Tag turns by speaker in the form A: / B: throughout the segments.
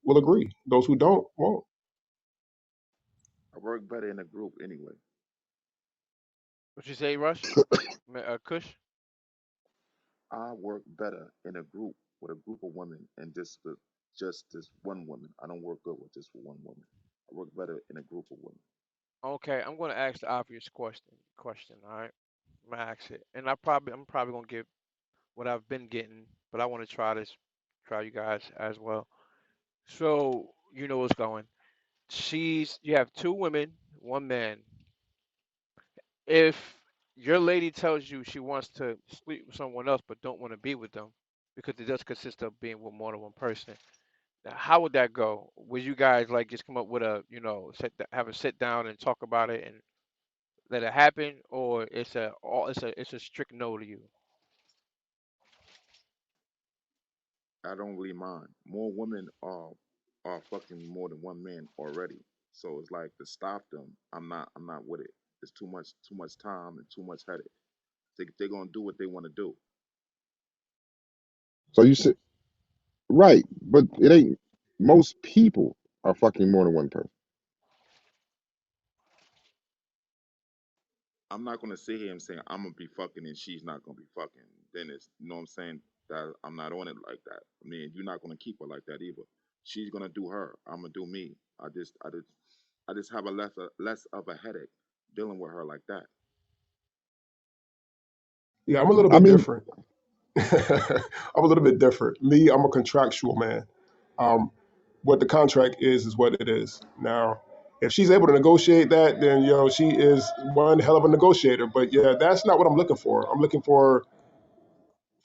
A: will agree. Those who don't won't.
B: I work better in a group anyway.
C: What you say, Rush? Kush?
B: I work better in a group with a group of women and just this one woman. I don't work good with just one woman. I work better in a group of women.
C: Okay, I'm gonna ask the obvious question. All right, I'm gonna ask it, and I'm probably gonna give what I've been getting, but I want to try this, try you guys as well. So you know what's going. You have two women, one man. If your lady tells you she wants to sleep with someone else but don't want to be with them, because it does consist of being with more than one person, now, how would that go? Would you guys like just come up with a, have a sit down and talk about it and let it happen, or it's a strict no to you?
B: I don't really mind. More women are fucking more than one man already. So it's like to stop them. I'm not with it. It's too much time and too much headache. They're gonna do what they want to do.
D: So you said right, but it ain't. Most people are fucking more than one person.
B: I'm not gonna sit here and say I'm gonna be fucking and she's not gonna be fucking. Then it's you know what I'm saying that I'm not on it like that. I mean, you're not gonna keep her like that either. She's gonna do her. I'm gonna do me. I just have a less of a headache dealing with her like that.
A: Yeah, I'm a little
D: I
A: bit
D: mean,
A: different. I'm a little bit different. Me, I'm a contractual man. Um, what the contract is what it is. Now, if she's able to negotiate that, then she is one hell of a negotiator. But yeah, that's not what I'm looking for. I'm looking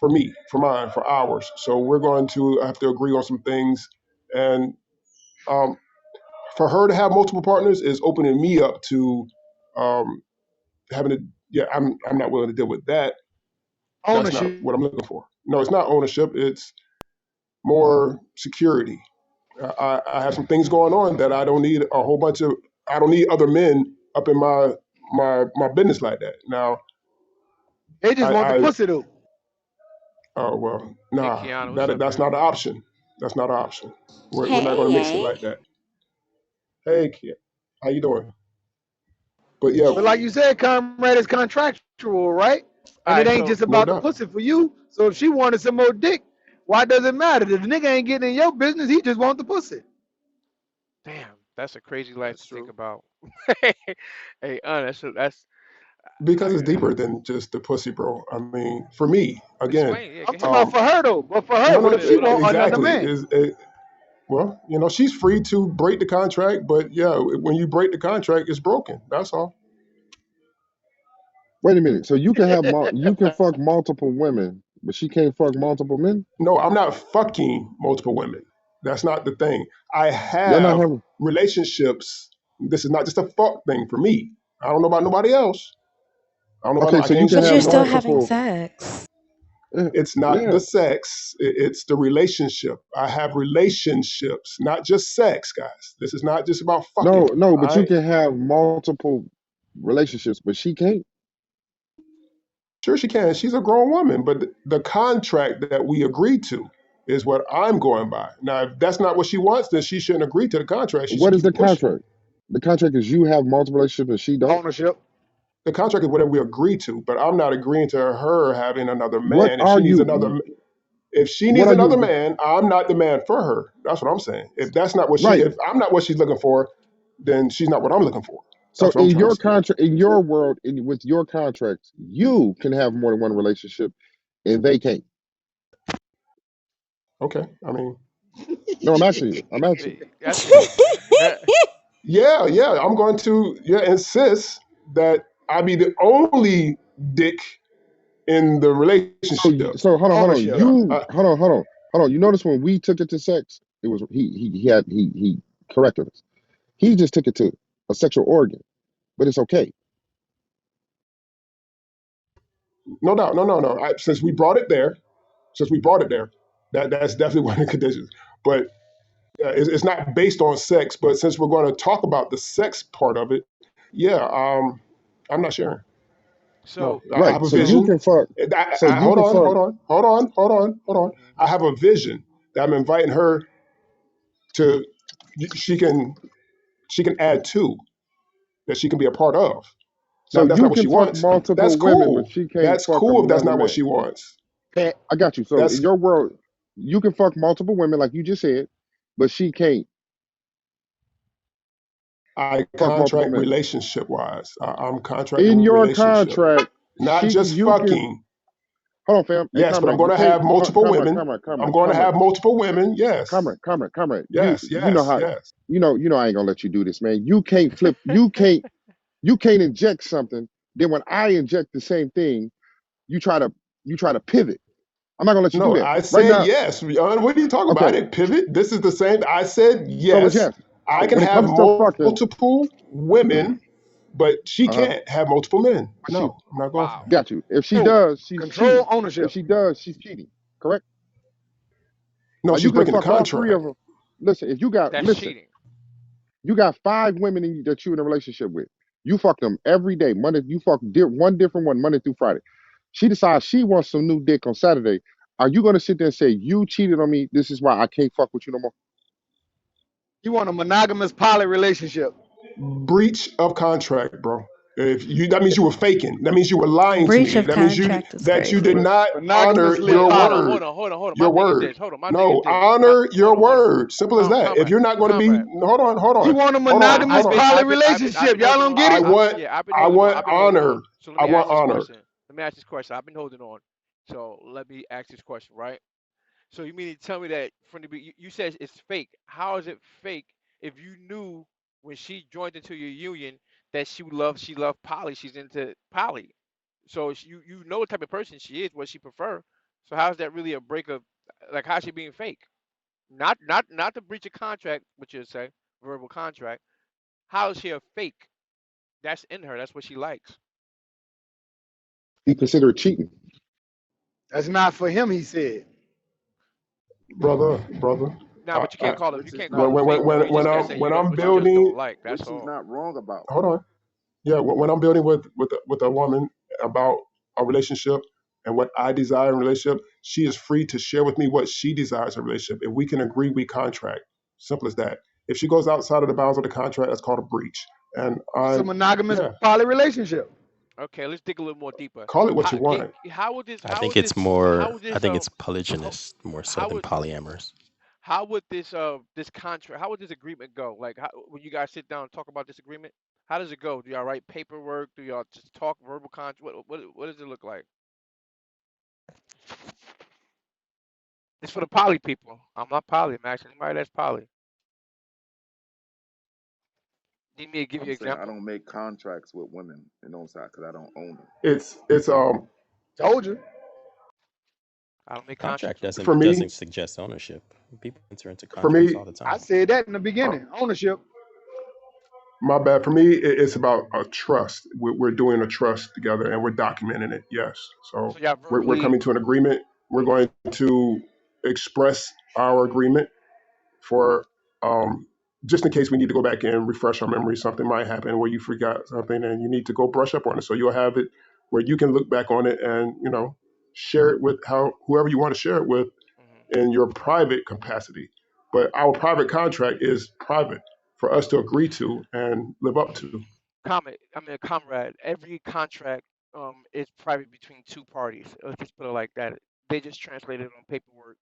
A: for me, for mine, for ours. So we're going to have to agree on some things, and um, for her to have multiple partners is opening me up to um, having to. Yeah, I'm not willing to deal with that. That's not
E: Ownership.
A: what I'm looking for. No, it's not ownership. It's more security. I have some things going on that I don't need a whole bunch of. I don't need other men up in my business like that. Now,
E: They just want the
A: I
E: pussy though.
A: oh well,
C: Hey,
A: nah,
C: Kiana, what's up,
A: that's
C: man?
A: not an option. That's not an option. We're not going
F: Hey,
A: to mix it
F: hey,
A: like that. Hey, kid, how you doing? But yeah,
E: But like
F: hey.
E: you said, comrade, it's contractual, right?
C: All
E: And it
C: right,
E: ain't
C: so
E: just
A: no
E: about the
A: doubt.
E: pussy for you. So if she wanted some more dick, why does it matter? If the nigga ain't getting in your business, he just want the pussy.
C: damn, that's a crazy life
A: That's
C: to think
A: true.
C: about. Hey, that's
A: Because it's
C: I,
A: deeper than just the pussy, bro. I mean, for me, again,
C: explain. Yeah,
E: I'm
C: go
E: talking
C: ahead.
E: about
A: um,
E: for her though. But for
A: no,
E: her,
A: no,
E: what
C: What
E: if
C: is
E: she
C: what
E: want
C: I'm
E: another
A: exactly.
E: man?
A: Is it, well, she's free to break the contract, but yeah, when you break the contract, it's broken. That's all.
D: wait a minute. So you can fuck multiple women, but she can't fuck multiple men.
A: No, I'm not fucking multiple women. That's not the thing. I
D: Y'all not
A: have
D: having.
A: relationships. This is not just a fuck thing for me. I don't know about nobody else. I don't know about
D: Okay,
A: no, I
D: so you
A: can't
D: can
F: But
A: speak
F: you're
A: for
D: have
F: still
A: nobody else.
F: having
D: multiple.
F: sex.
D: Yeah,
A: It's not
D: yeah.
A: the sex, it's the relationship. I have relationships, not just sex, guys. This is not just about
D: No,
A: fucking.
D: no,
A: All
D: but you
A: right.
D: can have multiple relationships, but she can't.
A: Sure, she can. She's a grown woman, but the contract that we agreed to is what I'm going by. Now, if that's not what she wants, then she shouldn't agree to the contract. She should
D: What is
A: keep
D: the
A: it pushing.
D: contract? The contract is you have multiple relationships and she don't.
E: Ownership.
A: The contract is whatever we agree to, but I'm not agreeing to her having another
D: What
A: man.
D: are you?
A: If she
D: What
A: needs
D: are
A: another
D: you?
A: man, I'm not the man for her. That's what I'm saying.
D: Right.
A: If I'm not what she's looking for, then she's not what I'm looking for.
D: So
A: That's what I'm
D: in
A: trying to
D: your
A: say.
D: contract, in your world, with your contract, you can have more than one relationship, and they can't.
A: Okay. I mean,
D: No, I'm asking you. I'm asking you.
C: That's deep.
A: yeah, yeah. I'm going to insist that I be the only dick in the
D: So,
A: relationship.
D: hold on, hold on.
E: Ownership.
A: Yeah.
D: You hold on. You notice when we took it to sex, it was he corrected us. He just took it to a sexual organ, but it's okay.
A: No doubt. No, no, no. Since we brought it there, that's definitely one of the conditions. But it's not based on sex. But since we're going to talk about the sex part of it, yeah, I'm not sharing. No,
C: So
A: I
D: Right.
A: have a
D: So you
C: so
A: vision.
D: can fuck. So you
A: Hold
D: can
A: on,
D: fuck.
A: hold on, hold on, hold on, hold on.
C: mhm,
A: I
C: go.
A: have a vision that I'm inviting her to she can she can add to that she can be a part of. Now,
D: So
A: if that's
D: you
A: not what
D: can
A: she
D: fuck
A: wants, that's
D: multiple women, but
A: cool.
D: she can't
A: That's
D: fuck
A: cool if that's
D: another
A: not what
D: man.
A: she wants.
E: Pat,
D: I got you. So in
A: That's
D: your world, you can fuck multiple women, like you just said, but she can't
A: I
D: fuck multiple
A: contract
D: men.
A: relationship wise. I'm
D: In
A: contracting
D: your
A: relationship,
D: contract,
A: not just
D: you can
A: fucking.
D: hold on, fam. Hey,
A: Yes, but I'm
D: comrade,
A: going
D: you
A: to
D: can't.
A: have multiple women. I'm going to
D: Comrade,
A: have multiple women. Yes,
D: comrade.
A: yes,
D: You know
A: yes,
D: how
A: yes.
D: I ain't gonna let you do this, man. You can't flip. You can't inject something. Then when I inject the same thing, you try to pivot. I'm not gonna let you do
A: No,
D: that
A: I
D: right
A: said
D: now.
A: yes. What are you talking about? I
D: Okay,
A: didn't pivot. This is the same. I said
D: so it's
A: yes.
D: yes.
A: I
D: So
A: can
D: when it
A: have
D: comes to fucking,
A: multiple women, but she
D: uh huh,
A: can't have multiple men.
D: she
A: No, I'm not going for
C: Wow.
A: that.
D: got you. If she
E: oh,
D: does, she's
E: control
D: cheating. If
E: ownership.
D: she does, she's cheating. Correct?
A: No,
D: Are you
A: she's
D: gonna
A: breaking the
D: fuck all three of
A: contract.
D: them? Listen, if you got
C: That's
D: listen,
C: cheating.
D: you got 5 women that you in a relationship with. You fuck them every day. Monday, you fuck one different one Monday through Friday. She decides she wants some new dick on Saturday. Are you gonna sit there and say you cheated on me? This is why I can't fuck with you no more.
E: You want a monogamous poly relationship.
A: Breach of contract, bro. If you that means you were faking. That means you were lying to
F: Breach
A: me.
F: of
A: That means
F: contract is
A: you did
F: crazy.
A: not honor
E: Monogamously
A: your
C: Wait, hold on,
E: poly.
C: hold
A: word.
C: on, hold on, hold on. My
A: Your
C: thing is
A: word.
C: this. Hold on, my thing is
A: No,
C: this.
A: honor your
C: Hold on.
A: word. Simple as that. If
C: Comrade,
A: you're not going to be,
C: comrade.
A: hold
E: He
A: on,
E: want a monogamous
C: I've been,
E: poly
C: I've
E: relationship.
C: been
E: Y'all
C: holding
E: don't
C: on.
E: get it?
A: I want
C: I've been holding on.
A: honor.
C: So let
A: I
C: me ask
A: want
C: this
A: honor.
C: question. Let me ask this question. I've been holding on. So let me ask this question, right? So you mean to tell me that from the you said it's fake? How is it fake if you knew when she joined into your union that she loved poly, she's into poly. So you know what type of person she is, what she prefer. So how is that really a break of like how's she being fake? Not to breach a contract, which you say verbal contract. How is she a fake? That's in her. That's what she likes.
D: He considered cheating.
E: That's not for him, he said.
A: Brother.
C: Nah, but
B: Which
C: you
B: is
C: can't
B: not
C: call her fake though. You just gotta say
A: When
C: you don't
A: I'm
C: what you just don't
A: building,
C: like. That's
B: which he's
C: all.
B: not wrong about.
A: hold on. Yeah, when I'm building with a woman about a relationship and what I desire in a relationship, she is free to share with me what she desires in a relationship. If we can agree, we contract. Simple as that. If she goes outside of the bounds of the contract, that's called a breach. And
E: It's a monogamous
A: yeah,
E: poly relationship.
C: Okay, let's dig a little more deeper.
A: call it what you want.
C: How would
G: I think
C: this
G: it's polygynous more so
C: how
G: than
C: would
G: polyamorous.
C: how would this contract how would this agreement go? Like how, when you guys sit down and talk about this agreement, how does it go? Do y'all write paperwork? Do y'all just talk verbal contract? What does it look like? It's for the poly people. I'm not poly. I'm asking anybody that's poly. Need me to give you
B: I'm
C: an
B: saying I
C: example?
B: don't make contracts with women, you know what I'm saying? Because I don't own them.
A: It's
E: Told you.
C: I don't make
G: Contract
C: contracts with
A: for
C: women.
G: doesn't
A: me
G: suggest ownership. People enter into
A: for
G: contracts
A: me
G: all the
E: I
G: time.
E: said that in the
A: uh,
E: beginning. Ownership.
A: my bad. For me, it's about a trust. We're doing a trust together and we're documenting it. Yes. So
C: So y'all
A: we're
C: verbally.
A: coming to an agreement. We're going to express our agreement for just in case we need to go back and refresh our memory. Something might happen where you forgot something and you need to go brush up on it. So you'll have it where you can look back on it and share it with whoever you want to share it with
C: Mhm.
A: in your private capacity. But our private contract is private for us to agree to and live up to.
C: A comrade. Every contract is private between two parties. Let's just put it like that. They just translate it on paperwork,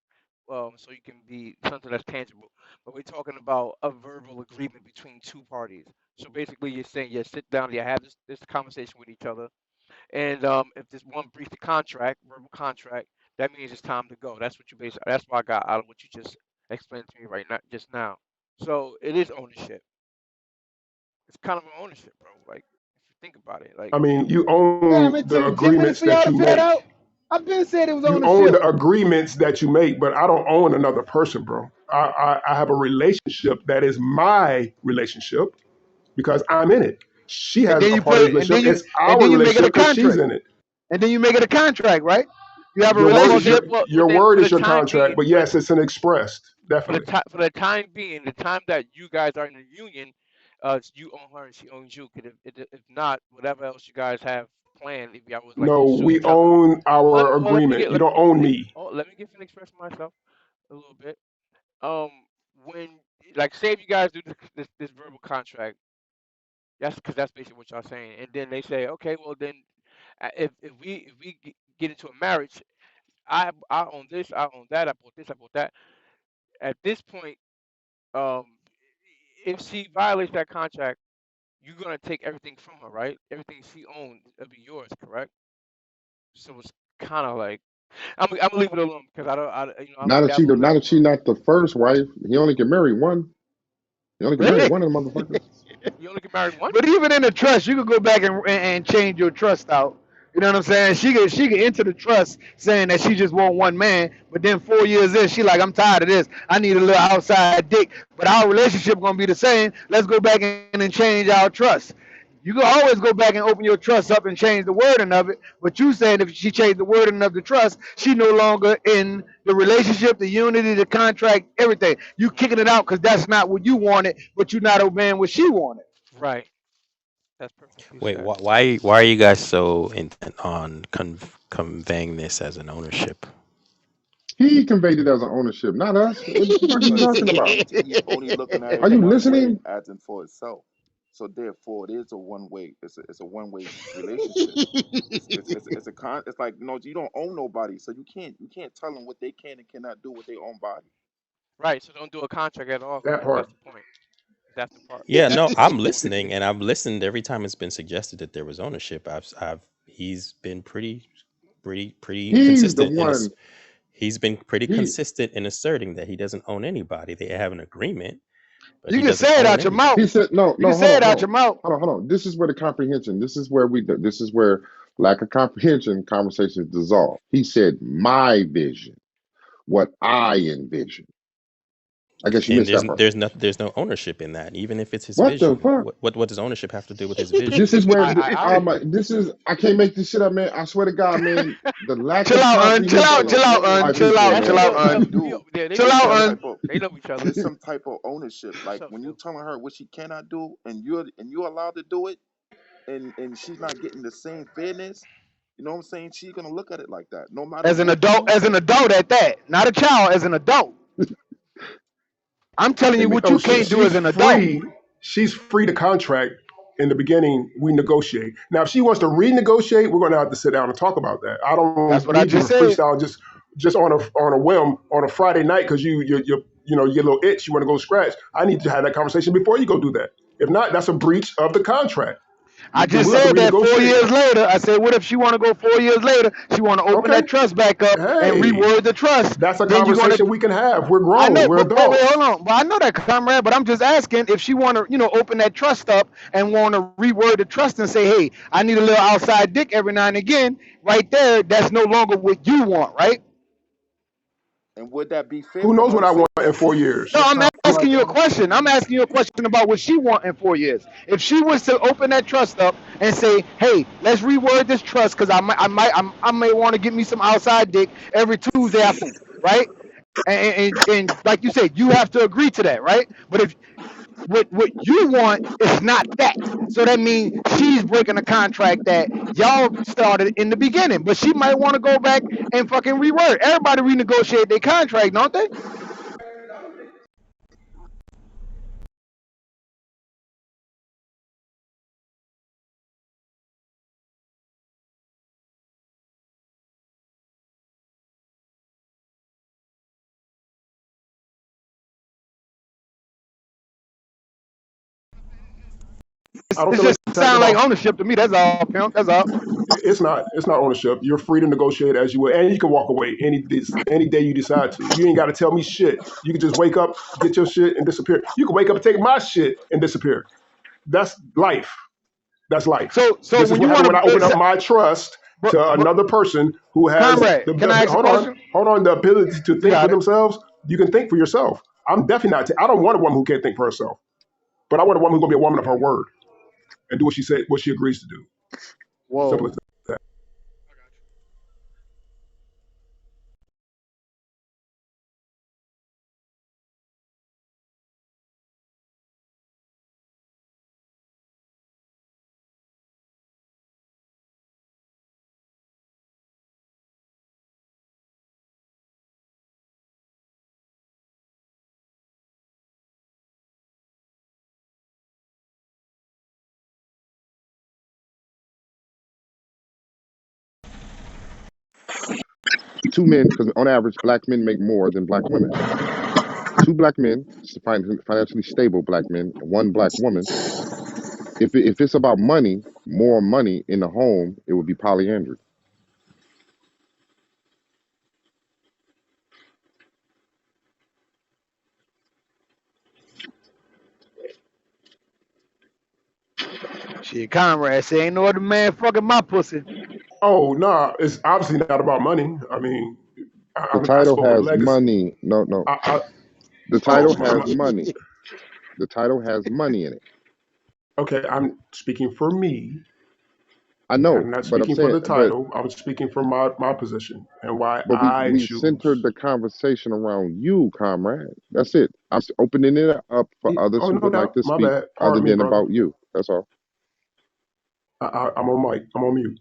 C: so you can be something that's tangible. But we're talking about a verbal agreement between two parties. So basically, you're saying you sit down, you have this conversation with each other, and if this one breached the contract, verbal contract, that means it's time to go. That's what you basically. That's what I got out of what you just explained to me right now, just now. So it is ownership. It's kind of an ownership, bro. Like if you think about it, like
A: I mean, you
E: Damn,
A: own
E: it
A: the
E: took 10 minutes
A: agreements
E: for y'all
A: that
E: to
A: you
E: figure that
A: make.
E: out. I've been said it was
A: You own
E: ownership.
A: the agreements that you make, but I don't own another person, bro. I have a relationship that is my relationship because I'm in it. She
E: And
A: has
E: then
A: a
E: you
A: part of the
E: put it,
A: relationship. It's our
E: make it a
A: relationship because she's
E: contract.
A: in it.
E: And then you make it a contract, right? You have a
A: Your word is
E: relationship.
A: your
C: then
A: word
C: for
A: is
C: the
A: your
C: time
A: contract,
C: being,
A: but yes, it's an expressed, definitely.
C: for the time being, the time that you guys are in the union, you own her and she owns you. 'Cause if not, whatever else you guys have planned, if y'all was like
A: No,
C: to sue
A: we
C: each other.
A: own our
C: Let me
A: agreement.
C: get
A: You don't own me.
C: let me get finish expressing myself a little bit. Um, when like say if you guys do this verbal contract, that's because that's basically what y'all saying, and then they say, okay, well then, if we get into a marriage, I own this, I own that, I bought this, I bought that. At this point, um, if she violates that contract, you're gonna take everything from her, right? Everything she owns will be yours, correct? So it's kind of like I'm gonna leave it alone because I don't, I don't dabble in
D: Now
C: that
D: that she
C: world.
D: not the first wife, he only can marry one. He only can marry
E: Really?
D: one of the motherfuckers.
C: You only get married once.
E: But even in the trust, you could go back and change your trust out. You know what I'm saying? She could enter the trust saying that she just want one man, but then 4 years in, she like, I'm tired of this. I need a little outside dick. But our relationship gonna be the same. Let's go back in and change our trust. You can always go back and open your trust up and change the wording of it. But you saying if she changed the wording of the trust, she no longer in the relationship, the unity, the contract, everything. You kicking it out because that's not what you wanted, but you're not obeying what she wanted.
C: Right. That's perfectly
G: Wait,
C: said.
G: why are you guys so intent on conveying this as an ownership?
D: He conveyed it as an ownership, not us. What the fuck are you
B: Because
D: talking about?
B: he's only looking at
D: Are
B: it
D: you
B: one way,
D: listening?
B: as in for itself. So therefore, it is a one way. It's a one way relationship. It's a con. It's like you don't own nobody, so you can't tell them what they can and cannot do with their own body.
C: Right. So don't do a contract at all.
A: That
C: That's
A: part.
C: the point. That's the part.
G: Yeah, no, I'm listening, and I've listened every time it's been suggested that there was ownership. He's been pretty
D: He's the
G: consistent in
D: one.
G: this. He's been pretty
D: He
G: consistent in asserting that he doesn't own anybody. They have an agreement, but
E: You
G: he
E: can
G: doesn't
E: say it
G: own
E: out your mouth.
D: he
G: anybody.
D: said no,
E: You can
D: no,
E: say it out your mouth.
D: hold on. This is where the comprehension. This is where lack of comprehension conversations dissolve. He said my vision, what I envision. I guess you
G: And
D: missed that part.
G: there's no ownership in that, even if it's his
D: What the
G: vision.
D: fuck?
G: What does ownership have to do with his
D: This
G: vision?
D: is where
C: I would agree.
D: this is I can't make this shit up, man. I swear to God, man. The lack
E: Chill
D: of
E: out, Un. Chill
B: No,
E: out.
D: comprehension.
B: no,
E: Chill out,
B: no.
E: Un.
D: All right,
B: It,
E: Chill
D: peace,
E: out.
B: it,
C: That's
E: Chill
C: a
D: man.
E: out,
C: little.
B: it
E: Un.
B: do.
C: Yeah, they
E: Chill
C: know
B: It's
C: each
E: out,
B: some
C: other.
E: Un.
B: type of
C: They know each other.
B: it's some type of ownership. Like
C: What's up,
B: when you
C: Phil?
B: telling her what she cannot do, and you're allowed to do it, and she's not getting the same fairness. You know what I'm saying? She's gonna look at it like that, no matter what you
E: As an
B: say.
E: adult at that, not a child. As an adult, I'm telling
D: Hey,
E: you
D: man.
E: what
A: Oh,
E: you can't do
A: she's
E: as an adult.
A: free. She's free to contract. In the beginning, we negotiate. Now, if she wants to renegotiate, we're going to have to sit down and talk about that. I
E: That's
A: don't
E: what I
A: need you to
E: just said.
A: freestyle just on a whim on a Friday night because you get a little itch. You want to go scratch. I need to have that conversation before you go do that. If not, that's a breach of the contract.
E: I just
A: We'll have to
E: said that four
A: renegotiate
E: years
A: that.
E: later. I said, what if she want to go 4 years later? She want to open
A: Okay.
E: that trust back up and
A: Hey,
E: reword the trust.
A: that's a
E: Then you're gonna.
A: conversation we can have. We're
E: I
A: grown.
E: know,
A: We're
E: but wait,
A: adults.
E: hold on. But I know that, comrade. But I'm just asking if she want to, open that trust up and want to reword the trust and say, hey, I need a little outside dick every now and again. Right there, that's no longer what you want, right?
B: And would that be fair
A: Who
B: for
A: knows
B: her
A: what
B: to
A: I
B: say
A: want
B: that?
A: in 4 years?
E: No,
C: It
E: I'm
C: sounds
E: asking
C: like
E: you a question. I'm asking you a question about what she want in 4 years. If she was to open that trust up and say, "Hey, let's reword this trust because I may want to get me some outside dick every Tuesday after," right? And like you said, you have to agree to that, right? But if what you want is not that, so that means she's breaking a contract that y'all started in the beginning. But she might want to go back and fucking reword. Everybody renegotiate their contract, don't they?
A: I don't
E: It
A: feel like
E: just
A: tagging
E: sounds like
A: along.
E: ownership to me. That's all, pimp. That's all.
A: It's not. It's not ownership. You're free to negotiate as you will, and you can walk away any day you decide to. You ain't got to tell me shit. You can just wake up, get your shit, and disappear. You can wake up and take my shit and disappear. That's life. That's life.
E: So
A: This is
E: when
A: what
E: you
A: happened
E: want
A: when I
E: to,
A: open up my trust to
E: but
A: another person who has
E: comrade, can I ask a question?
A: hold on, the ability to
E: You
A: think for
E: got it.
A: themselves. You can think for yourself. I'm definitely not. I don't want a woman who can't think for herself, but I want a woman who's gonna be a woman of her word and do what she said, what she agrees to do. Simple as
E: Whoa.
A: that.
D: two men, because on average, black men make more than black women. Two black men, financially stable black men, and one black woman. If it's about money, more money in the home, it would be polyandry.
E: Shit, Conrad say ain't no other man fucking my pussy.
A: Oh no, it's obviously not about money. I mean,
D: The
A: I
D: title
A: spoke of
D: has
A: legacy.
D: money. No, no.
A: I
D: The
A: oh
D: title has
A: my,
D: money. The title has money in it.
A: okay. I'm speaking for me.
D: I know,
A: I'm not
D: but I'm
A: speaking for
D: saying,
A: the title. I'm speaking for my position and why
D: but
A: I
D: we centered
A: choose.
D: the conversation around you, comrade. That's it. I'm opening it up for others
A: Oh
D: who
A: no
D: would like
A: doubt.
D: to
A: My
D: speak
A: bad.
D: other
A: Pardon me,
D: than
A: brother.
D: about you. That's all.
A: I'm on mic. I'm on mute.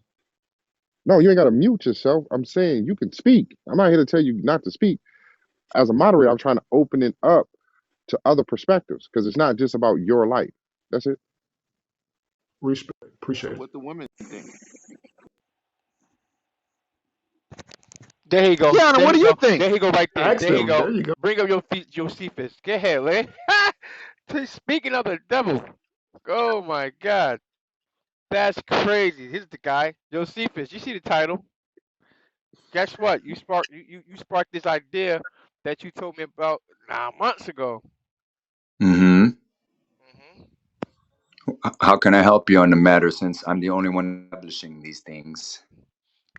D: No, you ain't got to mute yourself. I'm saying you can speak. I'm not here to tell you not to speak. As a moderator, I'm trying to open it up to other perspectives because it's not just about your life. That's it.
A: Respect. Appreciate
B: So
A: it.
B: what the women think?
C: There he go.
E: Kiana,
C: There
E: what
C: he
E: do you
C: go.
E: think?
C: There he go right there.
A: Ask
C: There he
A: them.
C: go.
A: There you go.
C: Bring up your feet, Josephus. Get ahead, man. Speaking of the devil. Oh my God. That's crazy. Here's the guy. Josephus. You see the title. Guess what? You sparked this idea that you told me about 9 months ago.
F: Mm-hmm.
C: Hmm.
F: How can I help you on the matter since I'm the only one establishing these things?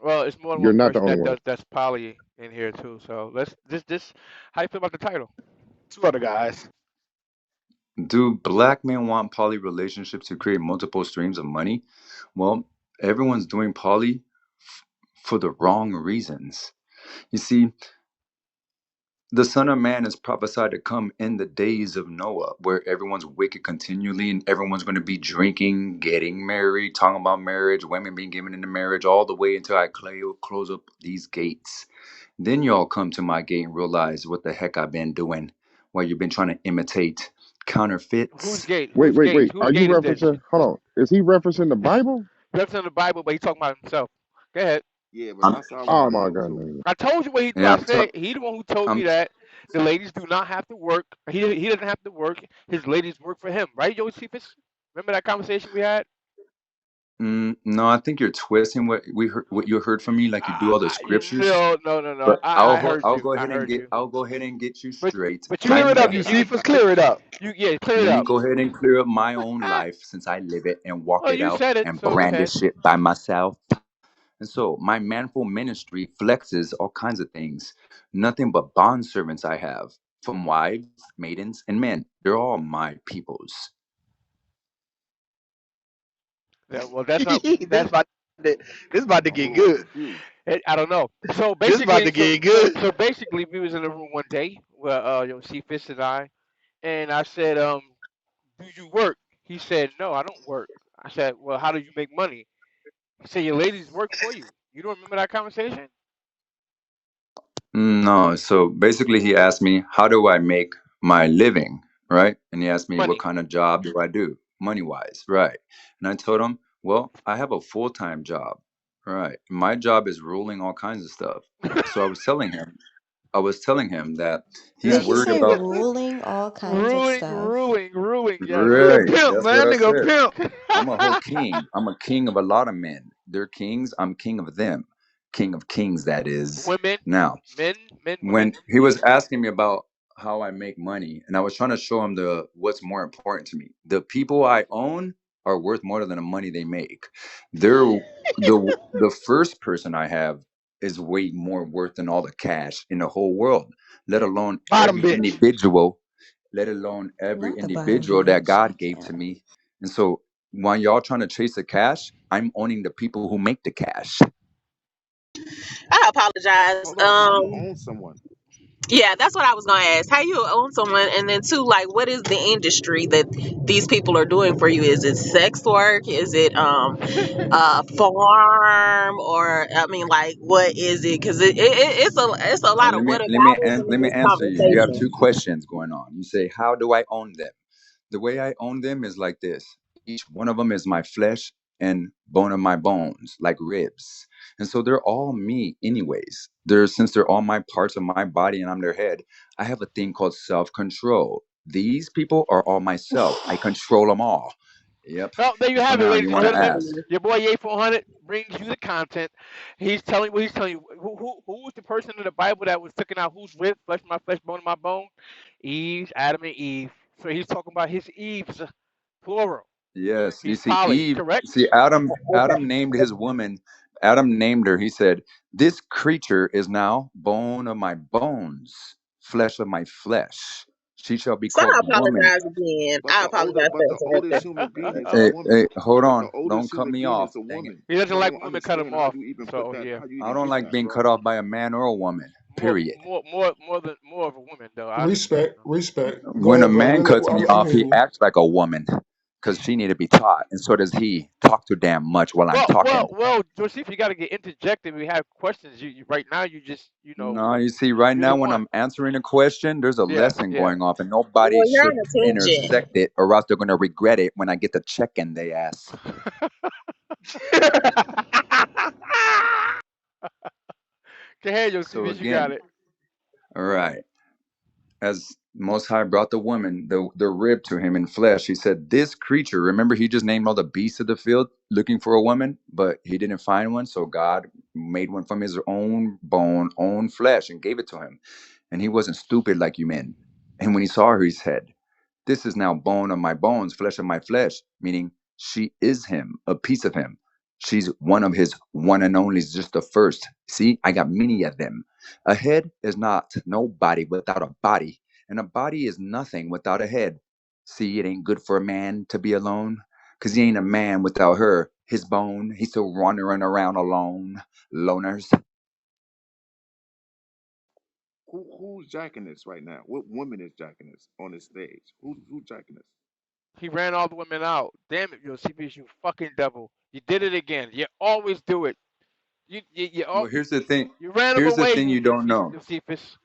C: Well, it's more than
D: You're
C: one
D: not the
C: person
D: only
C: that
D: one.
C: that's poly in here too. So let's this how you feel about the title?
E: Two other guys.
F: Do black men want poly relationships to create multiple streams of money? Well, everyone's doing poly for the wrong reasons. You see, the Son of Man is prophesied to come in the days of Noah, where everyone's wicked continually and everyone's going to be drinking, getting married, talking about marriage, women being given into marriage, all the way until I close up these gates. Then y'all come to my gate and realize what the heck I've been doing, while you've been trying to imitate
C: Whose
F: counterfeits.
C: gate?
D: Wait,
C: Whose
D: wait,
C: gate?
D: wait.
C: Whose
D: Are you
C: gate is this?
D: referencing? Hold on. Is he referencing the Bible?
C: That's in the Bible, but he's talking about himself. Go ahead.
B: Yeah, but
F: I'm,
B: that's how I want
D: Oh
B: to
D: my
B: know too.
D: goodness.
C: I told you what he
F: yeah,
C: I said. He the one who told me
F: I'm,
C: that the ladies do not have to work. He doesn't have to work. His ladies work for him, right, Josephus? Remember that conversation we had?
F: no, I think you're twisting what you heard from me, like you do all the scriptures.
C: No.
F: But
C: I heard
F: I'll
C: you.
F: go
C: I
F: ahead and
C: heard
F: get
C: you.
F: I'll go ahead and get you
C: But
F: straight.
C: but you
E: Clear
C: can
F: I'm
E: it up,
C: you,
F: black.
C: you,
E: Eusebius. Clear it up.
C: yeah, clear it
F: Let me
C: up.
F: go ahead and clear up my own life since I live it and walk
C: Well,
F: it
C: you
F: out
C: said it,
F: and
C: so go ahead.
F: brandish it by myself. And so my manful ministry flexes all kinds of things. Nothing but bond servants I have, from wives, maidens, and men. They're all my peoples.
C: Well, that's not
E: this
C: that's
E: about to, this about to
B: I'm a
E: get
B: little
E: good.
B: confused.
C: I don't know. So
E: This about
C: basically,
E: to get good.
C: we was in a room one day where Josephus and I said, do you work? He said, no, I don't work. I said, well, how do you make money? He said, your ladies work for you. You don't remember that conversation?
F: No, so basically he asked me, how do I make my living, right? And he asked me, what
C: Money.
F: kind of job do I do, money-wise, right? And I told him, well, I have a full-time job, right? My job is ruling all kinds of stuff. So I was telling him that he's
C: Yes.
H: Did he
F: worried
H: say
F: about,
H: ruling all kinds of
C: ruling,
H: stuff?
C: ruling, ruling. Yes.
E: Nigga
F: right,
E: pimp,
F: that's what
E: man.
F: I
E: Nigga
F: said.
E: pimp.
F: I'm a whole king. I'm a king of a lot of men. They're kings, I'm king of them. King of kings, that is.
C: Women,
F: Now,
C: women.
F: when he was asking me about how I make money, and I was trying to show him the what's more important to me. The people I own are worth more than the money they make. They're the first person I have is way more worth than all the cash in the whole world, let alone
E: Bottom
F: every
E: bitch.
F: individual, let alone every
H: Not the bottom
F: individual that
H: bitch.
F: God
H: I
F: gave to
H: can't.
F: me. And so while y'all trying to chase the cash, I'm owning the people who make the cash.
I: I apologize.
B: Hold on, how you own someone?
I: Yeah, that's what I was gonna ask. How you own someone, and then two, like, what is the industry that these people are doing for you? Is it sex work? Is it farm, or I mean, like, what is it? Because it's a lot of what about it in
F: Let me
I: this
F: answer you. You have two
I: conversation.
F: questions going on. You say, how do I own them? The way I own them is like this. Each one of them is my flesh. and bone of my bones, like ribs. And so they're all me anyways. Since they're all my parts of my body and I'm their head, I have a thing called self-control. These people are all myself. I control them all. Yep.
C: Well, there you
F: So
C: have it,
F: now
C: ladies
F: you
C: and
F: want to
C: gentlemen.
F: ask.
I: Exactly.
C: Your boy Ye 400 brings you the content. He's telling what he's telling you. Who was the person in the Bible that was taking out who's with flesh of my flesh, bone of my bone? Eve, Adam and Eve. So he's talking about his Eves, plural.
F: Yes, you
C: He's
F: see,
C: poly,
F: Eve.
C: correct?
F: See, Adam.
I: Okay.
F: Adam named his woman. Adam named her. He said, "This creature is now bone of my bones, flesh of my flesh. She shall be
I: So
F: called
I: I
F: woman."
I: apologize again. I apologize
B: But
I: for
B: the
I: interrupting.
B: oldest human being is a
F: Hey,
B: woman.
F: hey, hold
B: But the
F: on!
B: oldest
F: Don't cut
B: human
F: me
B: being
F: off.
B: is a
F: Dang it!
B: woman.
C: He doesn't
B: So I
C: like
B: don't
C: women cut him
B: understand how
C: off.
B: you even put
C: So
B: that.
C: yeah,
B: How you
F: I
B: even
F: don't
B: get
F: like
B: that,
F: being
B: bro?
F: cut off by a man or a woman. Period.
C: more of a woman though. I understand
A: Respect,
C: though.
A: respect. Go
F: When a
A: ahead, brother.
F: man cuts me
A: I'm
F: off,
A: hearing
F: he
A: you.
F: acts like a woman, because she need to be taught, and so does he. Talk too damn much while I'm talking.
C: Joseph, you got to get interjected. We have questions. You right now, you just,
F: No, you see, right
C: you're the
F: now when
C: one.
F: I'm answering a question, there's a
C: Yeah,
F: lesson
C: yeah.
F: going off, and nobody
I: Well, you're
F: should
I: on attention.
F: intersect it, or else they're gonna regret it when I get the check in they ass.
C: Go ahead,
F: So
C: Josephus, you got
F: again,
C: it.
F: all right, as Most High brought the woman, the rib to him in flesh, he said, "This creature." Remember, he just named all the beasts of the field, looking for a woman, but he didn't find one. So God made one from his own bone, own flesh, and gave it to him. And he wasn't stupid like you men. And when he saw her, he said, "This is now bone of my bones, flesh of my flesh," meaning she is him, a piece of him. She's one of his one and only, just the first. See, I got many of them. A head is not nobody without a body, and a body is nothing without a head. See, it ain't good for a man to be alone, 'cause he ain't a man without her, his bone. He's still wandering around alone. Loners.
B: Who's jacking this right now? What woman is jacking this on this stage? Who's jacking this?
C: He ran all the women out. Damn it, Josephus, you fucking devil. You did it again. You always do it.
F: Well, here's the thing.
C: You ran them
F: Here's the
C: away,
F: thing you don't know.
C: Josephus.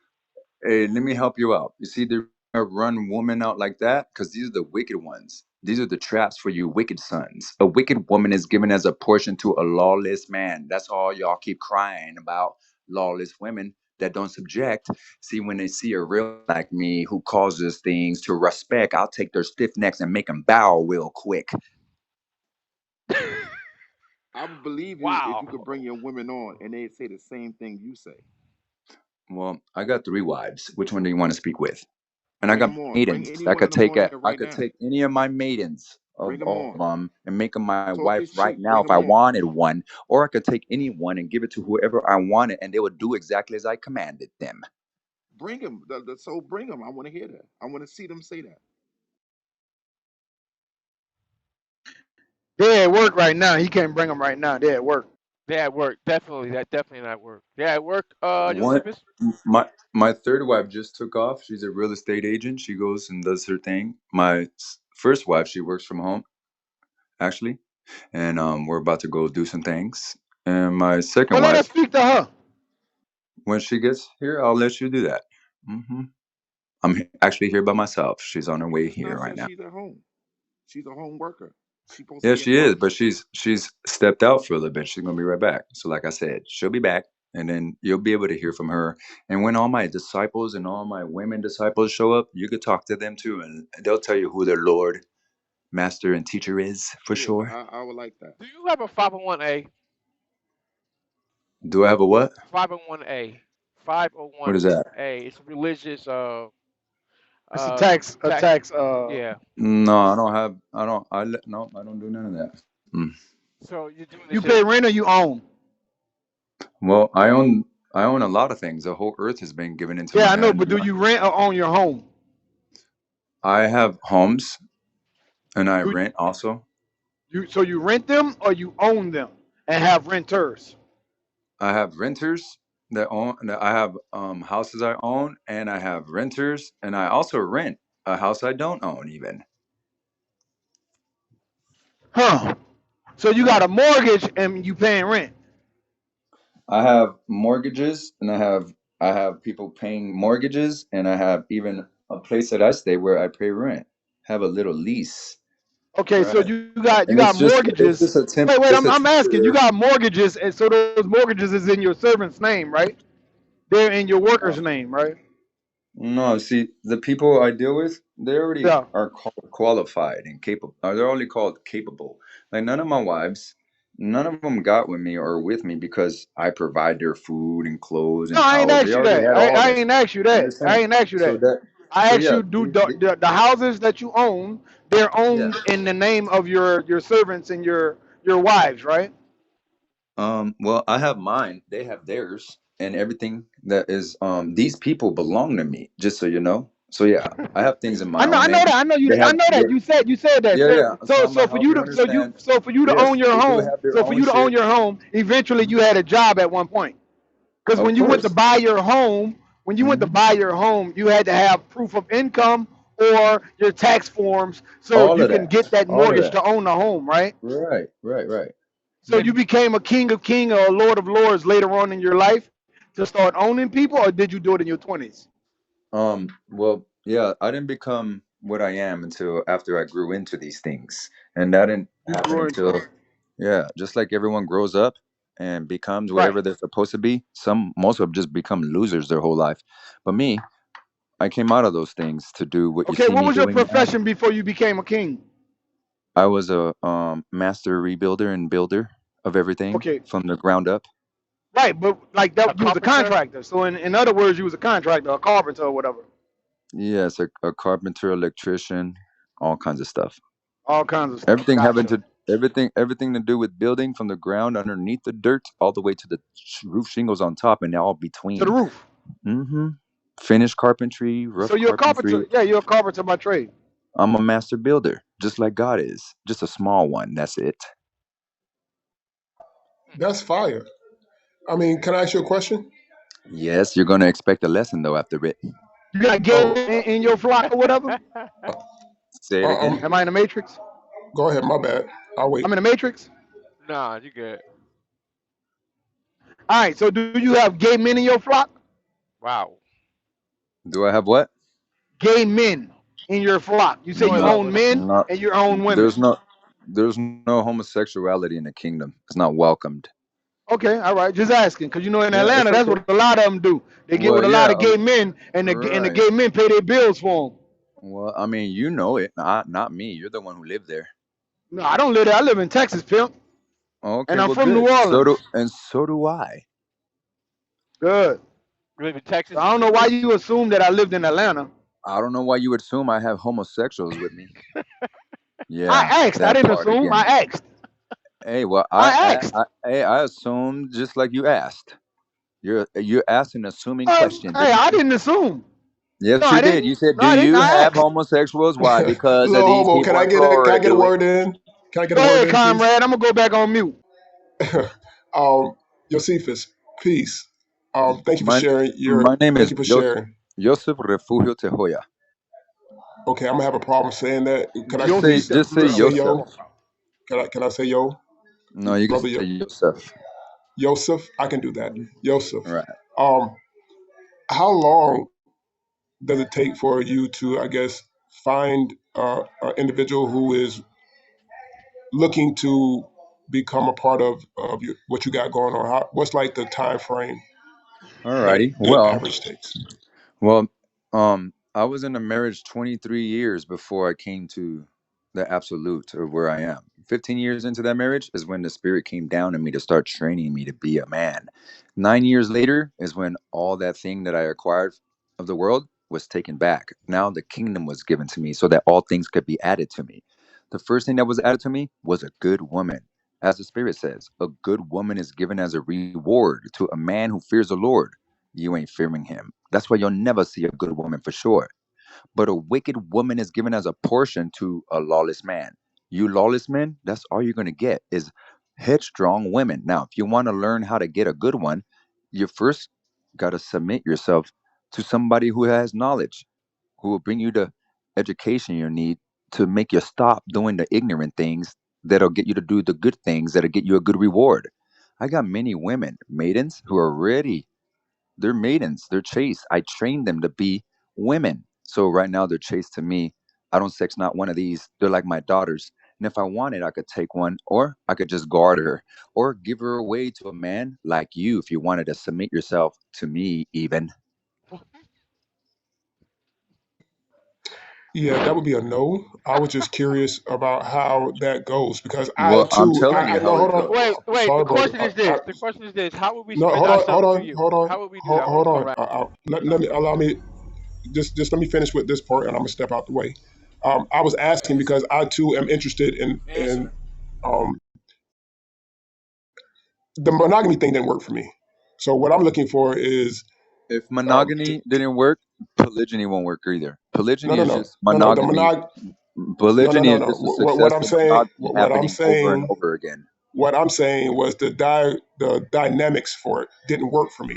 F: Hey, let me help you out. You see, they run women out like that because these are the wicked ones. These are the traps for you wicked sons. A wicked woman is given as a portion to a lawless man. That's all y'all keep crying about, lawless women that don't subject. See, when they see a real like me who causes things to respect, I'll take their stiff necks and make them bow real quick.
B: I would believe you if you could
C: Wow.
B: bring your women on and they say the same thing you say.
F: Well, I got 3 wives. Which one do you want to speak with? And I
B: Bring
F: got
B: them on. Bring
F: maidens.
B: any one of them on here
F: I
B: right
F: could
B: now.
F: take any of my maidens
B: Bring
F: of
B: them
F: all of
B: on.
F: them and make them my
B: Talk
F: wife
B: your
F: right
B: shit.
F: now
B: Bring
F: if I
B: them on.
F: wanted one, or I could take any one and give it to whoever I wanted, and they would do exactly as I commanded them.
B: Bring them. So bring them. I want to hear that. I want to see them say that.
E: They're at work right now. He can't bring them right now. They're at work.
C: They at work. Definitely. That definitely not work. They at work,
F: One,
C: Josephus?
F: my third wife just took off. She's a real estate agent. She goes and does her thing. My first wife, she works from home actually, and we're about to go do some things. And my second
E: Well, let us
F: wife,
E: speak to her.
F: when she gets here, I'll let you do that. Actually here by myself. She's on her way
B: It's
F: here
B: not
F: right
B: since
F: now.
B: she's at home. She's a home worker. She's supposed to
F: Yeah,
B: be at
F: she is,
B: work.
F: but she's stepped out for a little bit. She's gonna be right back. So, like I said, she'll be back, and then you'll be able to hear from her. And when all my disciples and all my women disciples show up, you could talk to them too, and they'll tell you who their Lord, Master, and Teacher is for
B: Yeah,
F: sure.
B: I would like that.
C: Do you have a 501A?
F: Do I have a what?
C: 501A.
F: What is that?
C: 501A. It's a religious
E: It's a
C: uh
E: tax. A
C: tax.
E: tax.
C: Yeah.
F: No, I don't have. I don't. No, I don't do none of that. Mm.
C: So you're doing
E: You
C: this shit.
E: pay rent or you own?
F: Well, I own a lot of things. The whole earth has been given into
E: Yeah,
F: my
E: I know.
F: hand.
E: But do you rent or own your home?
F: I have homes, and I
E: Do
F: rent also.
E: so you rent them or you own them and have renters?
F: I have renters that own. I have houses I own, and I have renters, and I also rent a house I don't own. Even
E: Huh. So you got a mortgage and you paying rent.
F: I have mortgages, and I have people paying mortgages, and I have even a place that I stay where I pay rent. Have a little lease.
E: Okay, so
F: Right.
E: you got
F: And it's
E: mortgages.
F: just a
E: Wait, wait,
F: it's a
E: I'm asking. You
F: temporary.
E: got mortgages, and so those mortgages is in your servant's name, right? They're in your
F: uh,
E: worker's name, right?
F: No, see, the people I deal with, they already
E: Yeah.
F: are qualified and capable. They're only called capable. Like none of my wives, none of them got with me or with me because I provide their food and clothes
E: No,
F: and
E: I ain't
F: house. They
E: asked you
F: already
E: that.
F: had all
E: I
F: that
E: ain't
F: stuff.
E: asked you
F: You
E: that. I
F: understand?
E: ain't asked you
F: So
E: that.
F: that,
E: I
F: so
E: asked
F: yeah,
E: you, do the houses that you own, they're
F: yeah.
E: owned in the name of your servants and your wives, right?
F: Well, I have mine. They have theirs, and everything that is. These people belong to me. Just so you know. So yeah, I have things in my own
E: I know that.
F: name.
E: I know you.
F: They
E: I
F: have.
E: know that. You said that.
F: Yeah,
E: So
F: yeah. So
E: so
F: I'm gonna
E: so for
F: help
E: you
F: you
E: to
F: understand.
E: so for you to own
F: Yes,
E: your
F: they do
E: home.
F: have their
E: So for
F: own
E: you to own
F: shit.
E: your home, eventually you had a job at one point. Because
F: Of
E: when you went to
F: course.
E: buy your home,
F: Hmm.
E: you had to have proof of income or your tax forms so
F: All
E: you
F: of
E: can
F: that.
E: get that
F: All of
E: mortgage
F: that.
E: to own the home, right?
F: Right. Right. Right.
E: So you became a king of kings or a lord of lords later on in your life to start owning people, or did you do it in your 20s?
F: Well, yeah. I didn't become what I am until after I grew into these things, and that didn't
E: You
F: happen
E: grew into
F: until.
E: it.
F: Yeah, just like everyone grows up and becomes
E: Right.
F: whatever they're supposed to be, most of them just become losers their whole life. But me, I came out of those things to do what you
E: Okay,
F: see
E: what
F: me
E: was your
F: doing now.
E: profession before you became a king?
F: I was a master rebuilder and builder of everything
E: Okay,
F: from the ground up.
E: right, but like
C: A
E: that, you was a
C: carpenter?
E: contractor. So in other words, you was a contractor, a carpenter, or whatever.
F: Yes, a carpenter, electrician, all kinds of stuff.
E: All kinds of stuff.
F: Everything having
E: Gotcha.
F: to everything to do with building from the ground underneath the dirt all the way to the roof shingles on top and all
E: To the
F: between.
E: roof.
F: Hmm. Finished carpentry,
E: So
F: rough
E: you're a
F: carpentry.
E: carpenter. Yeah, you're a carpenter by trade.
F: I'm a master builder, just like God is. Just a small one. That's it.
A: That's fire. I mean, can I ask you a question?
F: Yes, you're gonna expect a lesson though after it.
E: You got game
A: Oh,
E: in your flock or whatever?
A: uh,
F: Say it again.
E: Am I in the matrix?
A: go ahead. My bad. I'll wait.
E: I'm in the matrix.
C: Nah, you good.
E: All right. So do you have gay men in your flock?
C: Wow.
F: Do I have what?
E: Gay men in your flock. You say
C: Toy
E: you
F: No,
E: own
C: lovers.
E: men
F: not.
E: and you own women.
F: There's no. There's no homosexuality in the kingdom. It's not welcomed.
E: Okay. All right. Just asking, because you know in
F: Yeah, it's
E: Atlanta, that's
F: okay.
E: what a lot of them do. They get
F: Well,
E: with a lot
F: yeah,
E: of gay men, and the
F: right.
E: gay men pay their bills for them.
F: Well, I mean, you know it, not me. You're the one who lived there.
E: No, I don't live there. I live in Texas, pimp,
F: Okay,
E: and I'm
F: well,
E: from New
F: good.
E: Orleans.
F: So do I.
E: Good.
C: You live in
E: So
C: Texas
E: I don't know why
C: too?
E: you assume that I lived in Atlanta.
F: I don't know why you would assume I have homosexuals with me. Yeah,
E: I asked. I
F: that
E: didn't
F: part
E: assume. I
F: again.
E: asked.
F: Hey, well,
E: I asked.
F: I assumed just like you asked. You're asking assuming questions.
E: Hey, I didn't assume. No,
F: Yes, you
E: I
F: did.
E: didn't.
F: You said,
E: No,
F: "Do
E: I didn't.
F: you
E: I
F: have
E: asked.
F: homosexuals? Why? Because of
A: Little
F: these
A: homo,
F: people in
A: can I
F: Florida
A: get a
F: do it."
A: word in? Can I get a
E: Go
A: word
E: ahead,
A: in, please?
E: comrade. I'm gonna go back on mute.
A: Josephus, peace. Thank you for
F: My
A: sharing
F: my name
A: thank
F: is
A: you for sharing.
F: Joseph Refugio Tejoya.
A: Okay, I'm gonna have a problem saying that. Could I please
E: Joseph
F: Just say
A: say
F: Joseph.
A: yo?
E: Rehoboam.
A: Can I say yo?
F: No, you can
A: Brother
F: say Joseph.
A: Yosef? I can do that. Yosef.
F: Right.
A: Um, how long does it take for you to, I guess, find an individual who is looking to become a part of what you got going on? What's like the time frame that
F: Alrighty.
A: it
F: Well,
A: average takes?
F: Well, I was in a marriage 23 years before I came to the absolute of where I am. 15 years into that marriage is when the spirit came down on me to start training me to be a man. 9 years later is when all that thing that I acquired of the world was taken back. Now the kingdom was given to me so that all things could be added to me. The first thing that was added to me was a good woman. As the spirit says, a good woman is given as a reward to a man who fears the Lord. You ain't fearing him. That's why you'll never see a good woman for sure. But a wicked woman is given as a portion to a lawless man. You lawless men, that's all you're going to get is headstrong women. Now, if you want to learn how to get a good one, you first got to submit yourself to somebody who has knowledge, who will bring you the education you need to make you stop doing the ignorant things that'll get you to do the good things that'll get you a good reward. I got many women, maidens, who are ready, they're maidens. They're chaste. I trained them to be women. So right now they're chaste to me. I don't sex not one of these. They're like my daughters. And if I wanted, I could take one, or I could just guard her, or give her away to a man like you if you wanted to submit yourself to me, even.
A: Yeah, that would be a no. I was just curious about how that goes because I
F: Well, I'm
A: too,
F: telling you
A: I know.
F: how it
A: Hold on,
C: Wait,
F: goes.
C: wait. The
A: sorry, brother.
C: question is this. The question is this. How would we
A: No,
C: submit
A: hold on,
C: ourselves to you? How would we do that? Hold on,
A: hold on.
C: comrade.
A: Let me allow me just let me finish with this part, and I'm gonna step out the way. I was asking because I too am interested in
C: Answer.
A: um, the monogamy thing didn't work for me. So what I'm looking for is
F: If
A: to,
F: monogamy didn't work, polygyny won't work either.
A: no,
F: Polygyny
A: no,
F: is
A: no,
F: just
A: no, no. The
F: monogamy.
A: no, no,
F: Polygyny
A: no,
F: is
A: no.
F: just a
A: What I'm
F: successful
A: saying,
F: monogamy happening over and over again.
A: what I'm saying was the dynamics for it didn't work for me.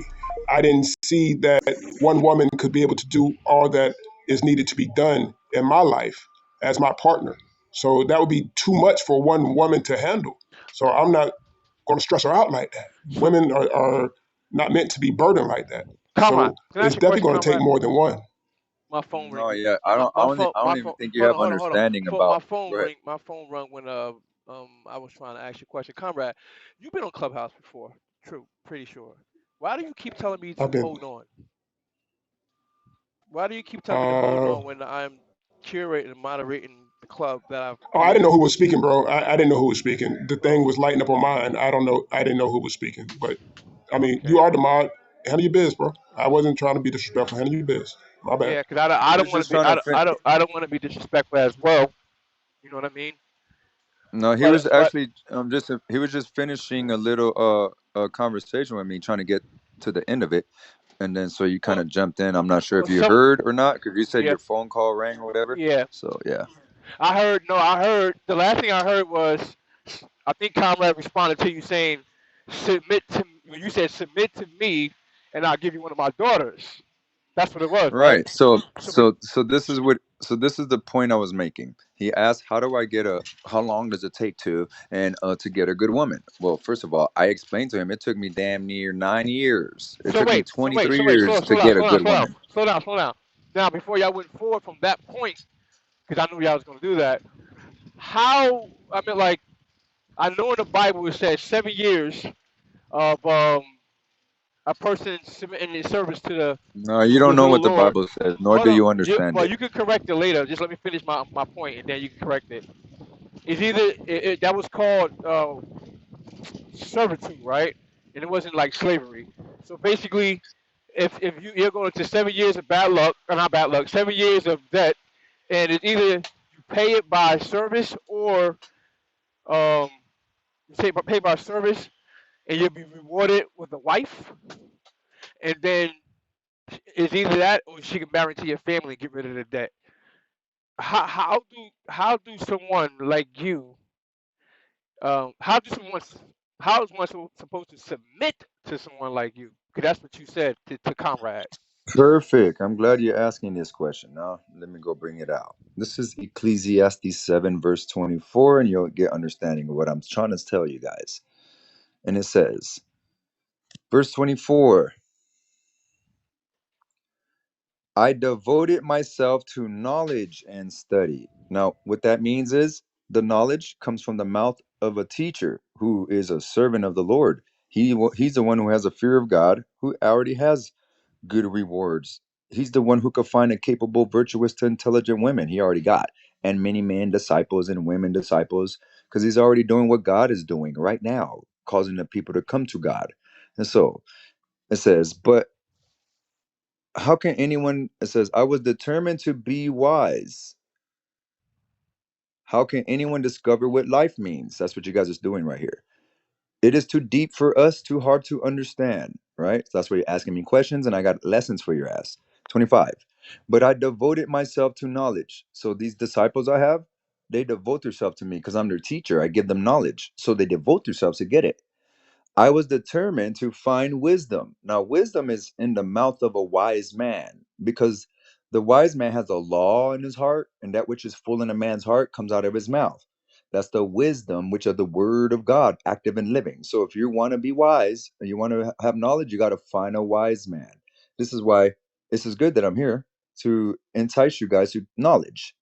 A: I didn't see that one woman could be able to do all that is needed to be done in my life as my partner. So that would be too much for one woman to handle. So I'm not going to stress her out like that.
C: So,
A: Women are not meant to be burdened like that.
C: comrade,
A: So
C: can I
A: it's
C: ask you a
A: definitely
C: question,
A: going to take
C: comrade?
A: more than one.
C: My phone
F: No,
C: ringing.
F: yeah, I don't. I don't. I
C: My
F: don't even
C: phone.
F: think you
C: Hold
F: have
C: on, hold on, hold on.
F: understanding
C: My
F: about.
C: phone
F: Go ahead.
C: ring. My phone rung when I was trying to ask you a question, comrade. You've been on Clubhouse before. True, pretty sure. Why do you keep telling me
A: I've
C: to
A: been,
C: hold on? Why do you keep telling me to hold
A: uh,
C: on when I'm curating and moderating the club that I've
A: oh, I didn't
C: created?
A: know who was speaking, bro. I didn't know who was speaking. The thing
C: Oh,
A: was lighting up on mine. I don't know. I didn't know who was speaking. But I mean, you
C: okay.
A: are the mod. Handle your biz, bro. I wasn't trying to be disrespectful. Handle your biz. My bad.
C: Yeah, because I
F: He
C: don't
F: was
C: want to
F: just
C: be
F: trying to.
C: I don't want to be disrespectful as well. You know what I mean?
F: No, he
C: But
F: was
C: but
F: actually just he was just finishing a little conversation with me, trying to get to the end of it, and then so you kind
C: well
F: of jumped in. I'm not sure if
C: well
F: you
C: some
F: heard or not, because you said
C: yeah
F: your phone call rang or whatever.
C: yeah.
F: So yeah.
C: I heard no. I heard the last thing I heard was I think Comrade responded to you saying submit to when you said submit to me and I'll give you one of my daughters. That's what it was, right?
F: Right. So
C: So we
F: this is what this is the point I was making. He asked, "How do I get a? How long does it take to get a good woman?" Well, first of all, I explained to him it took me damn near 9 years. It took me
C: so
F: 23
C: wait,
F: years to
C: slow down,
F: get a good woman.
C: slow down. Now before y'all went forward from that point, because I knew y'all was gonna do that. How I mean, like I know in the Bible it says 7 years of a person submitting his service
F: No, you don't
C: to
F: know
C: the
F: what the
C: Lord.
F: Bible says, nor
C: Hold
F: do
C: on,
F: you understand
C: well
F: it.
C: you can correct it later. Just let me finish my point, and then you can correct it. It's either that was called servitude, right? And it wasn't like slavery. So basically, if you're going to 7 years of bad luck, or not bad luck, 7 years of debt, and it's either you pay it by service or um, you pay by service, and you'll be rewarded with a wife, and then it's either that or she can marry into your family and get rid of the debt. How do someone like you how do someone how is one supposed to submit to someone like you? Because that's what you said to comrade.
F: Perfect. I'm glad you're asking this question. Now, let me go bring it out. This is Ecclesiastes 7, verse 24, and you'll get understanding of what I'm trying to tell you guys. And it says, verse 24, I devoted myself to knowledge and study. Now, what that means is the knowledge comes from the mouth of a teacher who is a servant of the Lord. He's the one who has a fear of God, who already has good rewards. He's the one who could find a capable, virtuous to intelligent women. He already got, and many men disciples and women disciples, because he's already doing what God is doing right now, causing the people to come to God. And so it says, but how can anyone, it says, I was determined to be wise. How can anyone discover what life means? That's what you guys are doing right here. It is too deep for us, too hard to understand, right? So that's why you're asking me questions, and I got lessons for your ass. 25. But I devoted myself to knowledge. So these disciples I have, they devote themselves to me because I'm their teacher. I give them knowledge. So they devote themselves to get it. I was determined to find wisdom. Now, wisdom is in the mouth of a wise man because the wise man has a law in his heart, and that which is full in a man's heart comes out of his mouth. That's the wisdom, which are the word of God, active and living. So, if you want to be wise and you want to have knowledge, you got to find a wise man. This is why this is good that I'm here to entice you guys to knowledge.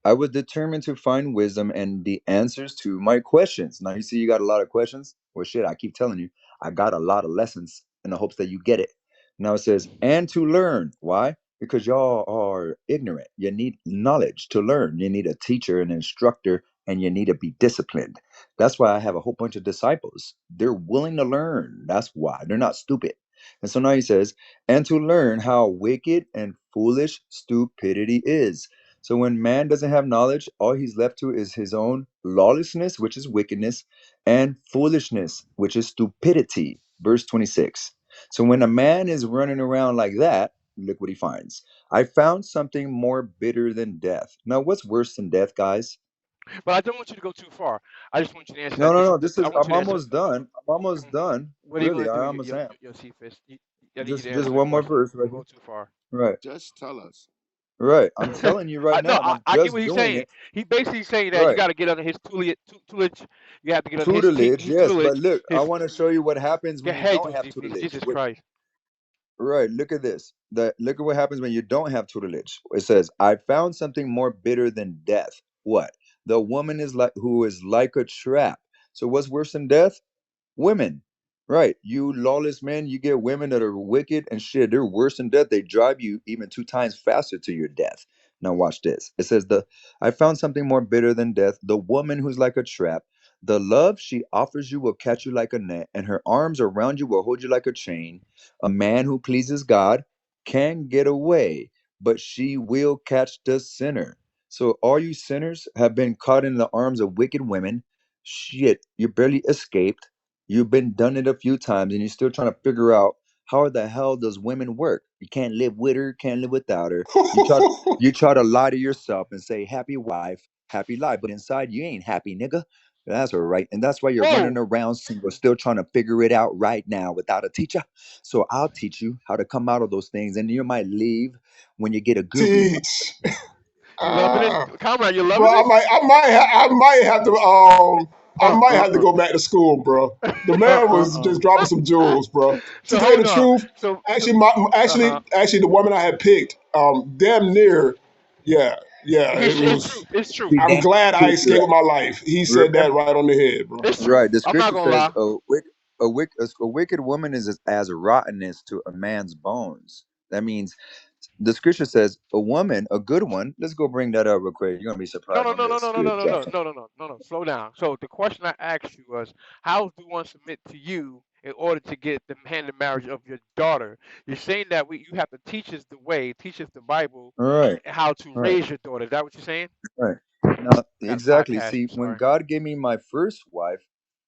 F: I was determined to find wisdom and the answers to my questions. Now you see, you got a lot of questions. Well, shit, I keep telling you, I got a lot of lessons in the hopes that you get it. Now it says, and to learn. Why? Because y'all are ignorant. You need knowledge to learn. You need a teacher, an instructor, and you need to be disciplined. That's why I have a whole bunch of disciples. They're willing to learn. That's why. They're not stupid. And so now he says, and to learn how wicked and foolish stupidity is. So when man doesn't have knowledge, all he's left to is his own lawlessness, which is wickedness, and foolishness, which is stupidity. Verse 26. So when a man is running around like that, look what he finds. I found something more bitter than death. Now, what's worse than death, guys?
C: But I don't want you to go too far. I just want you to answer
F: No,
C: that.
F: no,
C: This,
F: no. This
C: I
F: is,
C: want
F: I'm
C: you to answer.
F: almost done. I'm almost
C: Mhm.
F: done.
C: What are you
F: Really,
C: gonna do,
F: I almost am.
C: your Cephas? I need you to
F: Just
C: answer the
F: one more
C: question.
F: verse right
C: Don't go
F: here.
C: too far.
F: Right,
B: Just tell us.
F: right. I'm telling you right
C: I no,
F: now, and I'm
C: I get
F: just
C: what he's
F: doing
C: saying.
F: it.
C: He basically saying that you
F: Right.
C: got to get under his tutelage. You have to get under
F: Tutelage,
C: his
F: yes, but
C: tutelage.
F: look, I
C: His
F: want to show you what happens when you
C: Hey,
F: don't have tutelage.
C: Jesus Christ.
F: Right, look at this. Look at what happens when you don't have tutelage. It says, "I found something more bitter than death." What? The woman is like who is like a trap. So what's worse than death? Women. Right. You lawless men, you get women that are wicked and shit. They're worse than death. They drive you even 2 times faster to your death. Now watch this. It says I found something more bitter than death. The woman who's like a trap. The love she offers you will catch you like a net, and her arms around you will hold you like a chain. A man who pleases God can get away, but she will catch the sinner. So all you sinners have been caught in the arms of wicked women. Shit, you barely escaped. You've been done it a few times and you're still trying to figure out how the hell does women work? You can't live with her, can't live without her. You try to lie to yourself and say happy wife, happy life, but inside you ain't happy, nigga. That's all right. And that's why you're running
C: Whoa.
F: around single, still trying to figure it out right now without a teacher. So I'll teach you how to come out of those things, and you might leave when you get a groupie.
A: Teach.
C: You loving it,
A: Ah,
C: comrade? You
A: bro,
C: loving it?
A: I might have to, I
C: Uh
A: might
C: uh
A: have to go back to school, bro. The man was just dropping some jewels, bro. To
C: So
A: tell you
C: hold
A: the
C: on.
A: truth,
C: So
A: actually, actually, the woman I had picked, damn near, yeah, yeah, it
C: it's
A: was.
C: true. It's true.
F: See,
A: I'm
F: Dan,
A: glad I escaped with my life. He said that
F: remember,
A: right on the head, bro.
C: It's true.
F: right? The
C: I'm not
F: scripture
C: gonna
F: says
C: lie.
F: a wicked woman is as rottenness to a man's bones. That means the scripture says a woman, a good one. Let's go bring that up real quick. You're gonna be
C: No,
F: surprised
C: no,
F: on
C: no, no,
F: this.
C: no, no,
F: Good
C: no, no,
F: God.
C: no, no, no, no, no, no. Slow down. So the question I asked you was, how do one submit to you in order to get the hand in marriage of your daughter? You're saying that you have to teach us the way, teach us the Bible,
F: All right,
C: how to
F: all right,
C: raise your daughter. Is that what you're saying?
F: all right. Now,
C: I got a
F: exactly.
C: podcast.
F: See,
C: I'm
F: when
C: sorry.
F: God gave me my first wife,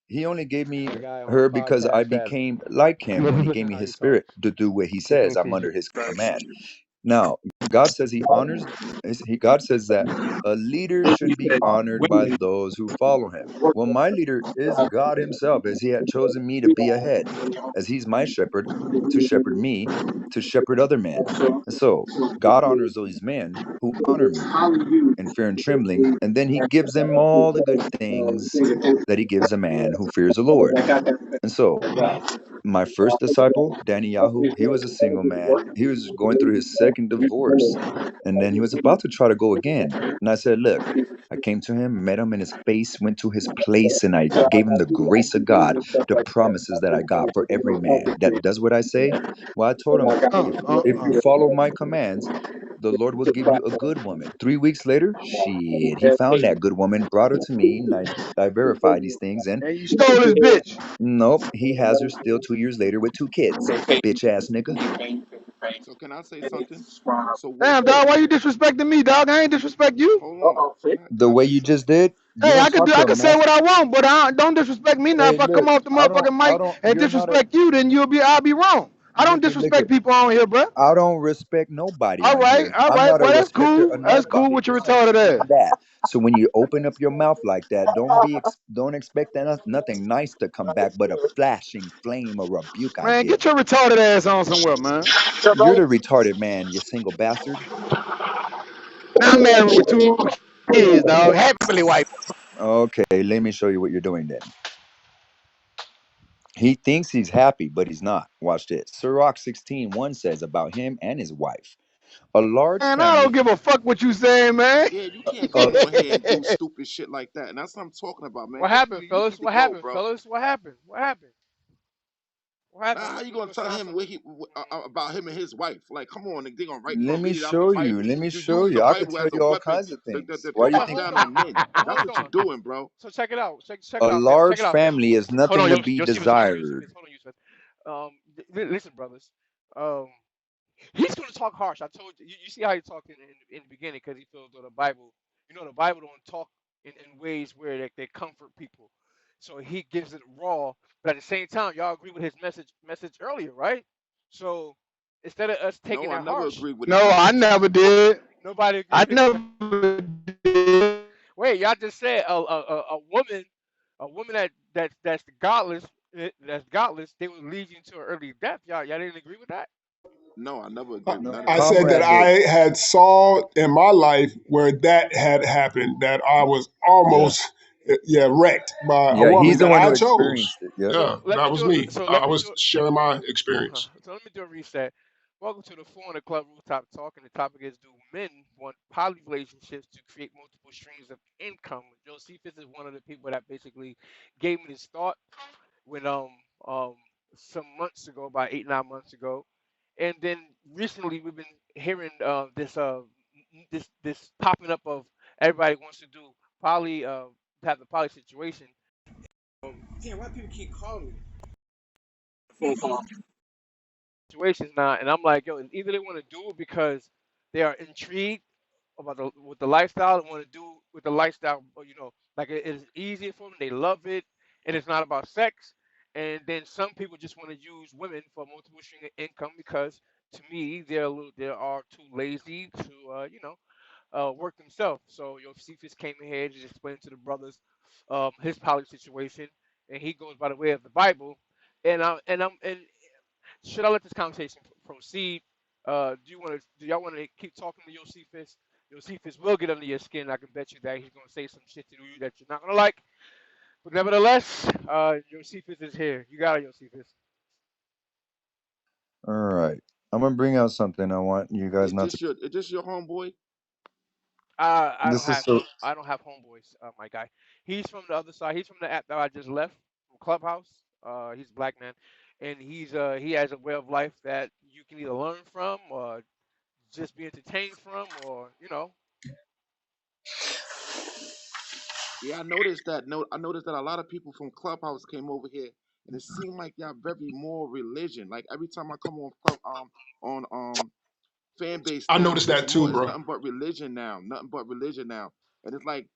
F: He only gave me
E: The guy on a
F: her because I
E: podcast passing.
F: became like Him when He gave
E: Listen
F: me
E: how
F: His
E: he talk.
F: Spirit to do what He says. I'm under His command. Now, God says He honors. God says that a leader should be honored by those who follow him. Well, my leader is God Himself, as He had chosen me to be a head, as He's my shepherd, to shepherd me, to shepherd other men. And so, God honors those men who honor me in fear and trembling, and then He gives them all the good things that He gives a man who fears the Lord. And so, my first disciple, Danny Yahoo, he was a single man. He was going through his second divorce. And then he was about to try to go again. And I said, look, I came to him, met him in his face, went to his place, and I gave him the grace of God, the promises that I got for every man that does what I say. Well, I told him, if you follow my commands, the Lord will give you a good woman. 3 weeks later, shit, he found that good woman, brought her to me, and I verified these things. And
E: And you stole his bitch.
F: nope, he has her still 2 years later with 2 kids. Bitch ass nigga.
B: So can I say something? So what?
E: Damn, dog, why you disrespecting me, dog? I ain't disrespect you.
B: Hold on.
F: The
B: Can I
F: way
B: say
F: you
B: something?
F: just did, you
E: Hey,
F: don't talk
E: I
F: to a
E: can say what
F: master.
E: I want, but don't disrespect me now.
F: Hey,
E: If I come
F: look,
E: off the motherfucking mic and
F: you're not a
E: disrespect you, then I'll be wrong. I don't
F: look
E: disrespect
F: it.
E: people on here, bro.
F: I don't respect nobody on here.
E: All
F: I'm
E: right.
F: not a
E: Well, that's
F: respecter
E: cool.
F: of
E: That's cool
F: nobody.
E: with your
F: Just
E: retarded
F: understand
E: ass.
F: that. So when you open up your mouth like that, don't expect that nothing nice to come back but a flashing flame of rebuke I
E: Man, get
F: give.
E: your retarded ass on somewhere, man.
F: You're the retarded man, you single bastard.
E: Now I'm married with 2 kids, dog. Happily wife.
F: Okay, let me show you what you're doing then. He thinks he's happy, but he's not. Watch this. Sirach 16:1 says about him and his wife. A large
E: Man, I don't
F: family.
E: give a fuck what you saying, man.
B: Yeah, you can't
F: A,
B: come on here and do stupid shit like that. And that's what I'm talking about, man.
C: What happened,
B: You
C: fellas?
B: need to
C: What
B: go,
C: happened,
B: bro.
C: fellas? What happened? What happened? What happened?
B: How you
C: What's
B: gonna
C: what's
B: tell
C: sound
B: him
C: some?
B: what about him and his wife? Like, come on, they gonna
F: let me
B: read it out the
F: show you.
B: Bible.
F: Let me
B: You
F: show
B: use the
F: you. I could
B: Bible
F: tell
B: as a
F: you all
B: weapon
F: kinds of things.
B: to
F: Why you
C: But
B: talk
F: think
C: hold
B: down
C: on,
B: on men.
C: but
B: That's
C: hold
B: what you're
C: on.
B: doing, bro.
C: So check it out. Check
F: a
C: it out, fellas. Check it
F: large
C: out, fellas.
F: family is
C: Hold
F: nothing
C: on,
F: to be
C: Josephus. Hold on,
F: desired?
C: Josephus. Hold on, Josephus. Listen, brothers. Um, he's gonna talk harsh. I told you. You see how he talked in the beginning because he feels that the Bible. The Bible don't talk in ways where they comfort people. So he gives it raw, but at the same time, y'all agree with his message earlier, right? So instead of us taking
B: No, I
C: that
B: never
C: harsh,
B: agreed with his
E: No, I
B: message.
E: never did.
C: nobody agree
E: I
C: with his
E: never
C: message.
E: did.
C: Wait, y'all just said a woman that's godless, they would lead you to an early death. Y'all didn't agree with that?
B: No, I never
A: I
B: agreed with
F: No,
B: none of
A: I
B: that.
A: said that
F: comrade
A: I
F: did.
A: had saw in my life where that had happened, that I was
F: Yeah,
A: almost, yeah, wrecked by a
F: yeah.
A: woman
F: He's the
A: that
F: one
A: I
F: who
A: chose.
F: experienced it. Yep.
A: Yeah,
C: So let
A: that
C: me
A: was
C: do.
A: me.
C: So
A: I
C: let me
A: was
C: do.
A: sharing my
C: Huh.
A: experience.
C: So let me do a reset. Welcome to the 400 Club Rooftop Talk, and the topic is: do men want poly relationships to create multiple streams of income? Josephus is one of the people that basically gave me this thought when um some months ago, about 8 9 months ago, and then recently we've been hearing this popping up of everybody wants to do poly have the poly situation. Damn, why people keep calling me? Phone call situations now, and I'm like, yo, either they want to do it because they are intrigued about with the lifestyle and want to do with the lifestyle, like it is easier for them. They love it, and it's not about sex. And then some people just want to use women for multiple string of income because, to me, they are too lazy to, work themselves. So your Cephas came in here and just explained to the brothers his poly situation, and he goes by the way of the Bible. And should I let this conversation proceed? Do y'all want to keep talking to Josephus? Josephus will get under your skin. I can bet you that he's going to say some shit to you that you're not going to like. But nevertheless, Josephus is here. You got it, Josephus.
F: All right. I'm gonna bring out something I want you guys not to.
B: Is this your homeboy?
C: I don't
F: This is
C: have
F: so.
C: I don't have homeboys, my guy. He's from the other side. He's from the app that I just left from Clubhouse. He's a black man, and he has a way of life that you can either learn from or just be entertained from, or
B: Yeah, I noticed that. No, I noticed that a lot of people from Clubhouse came over here, and it seemed like y'all very more religion. Like every time I come on on fan base
A: I
B: now,
A: noticed that too,
B: it's
A: bro.
B: nothing but religion now. Nothing but religion now. And it's like,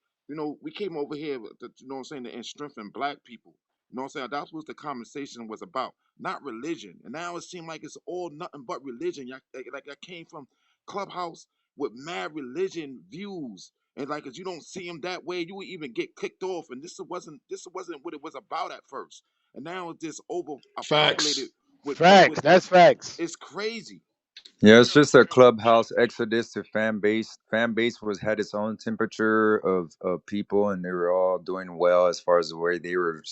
B: we came over here you know what I'm saying, to strengthen black people. You know what I'm saying? That's what the conversation was about, not religion. And now it seemed like it's all nothing but religion. Like I came from Clubhouse with mad religion views. And like, if you don't see them that way, you would even get kicked off. And this wasn't what it was about at first. And now it's just over populated
A: Facts.
B: with
E: Facts. That's facts.
B: it's crazy.
F: Yeah,
C: you
F: it's
C: know,
F: just a clubhouse exodus to fan base. Fan base was had its own temperature of people, and they were all doing well as far as the way they were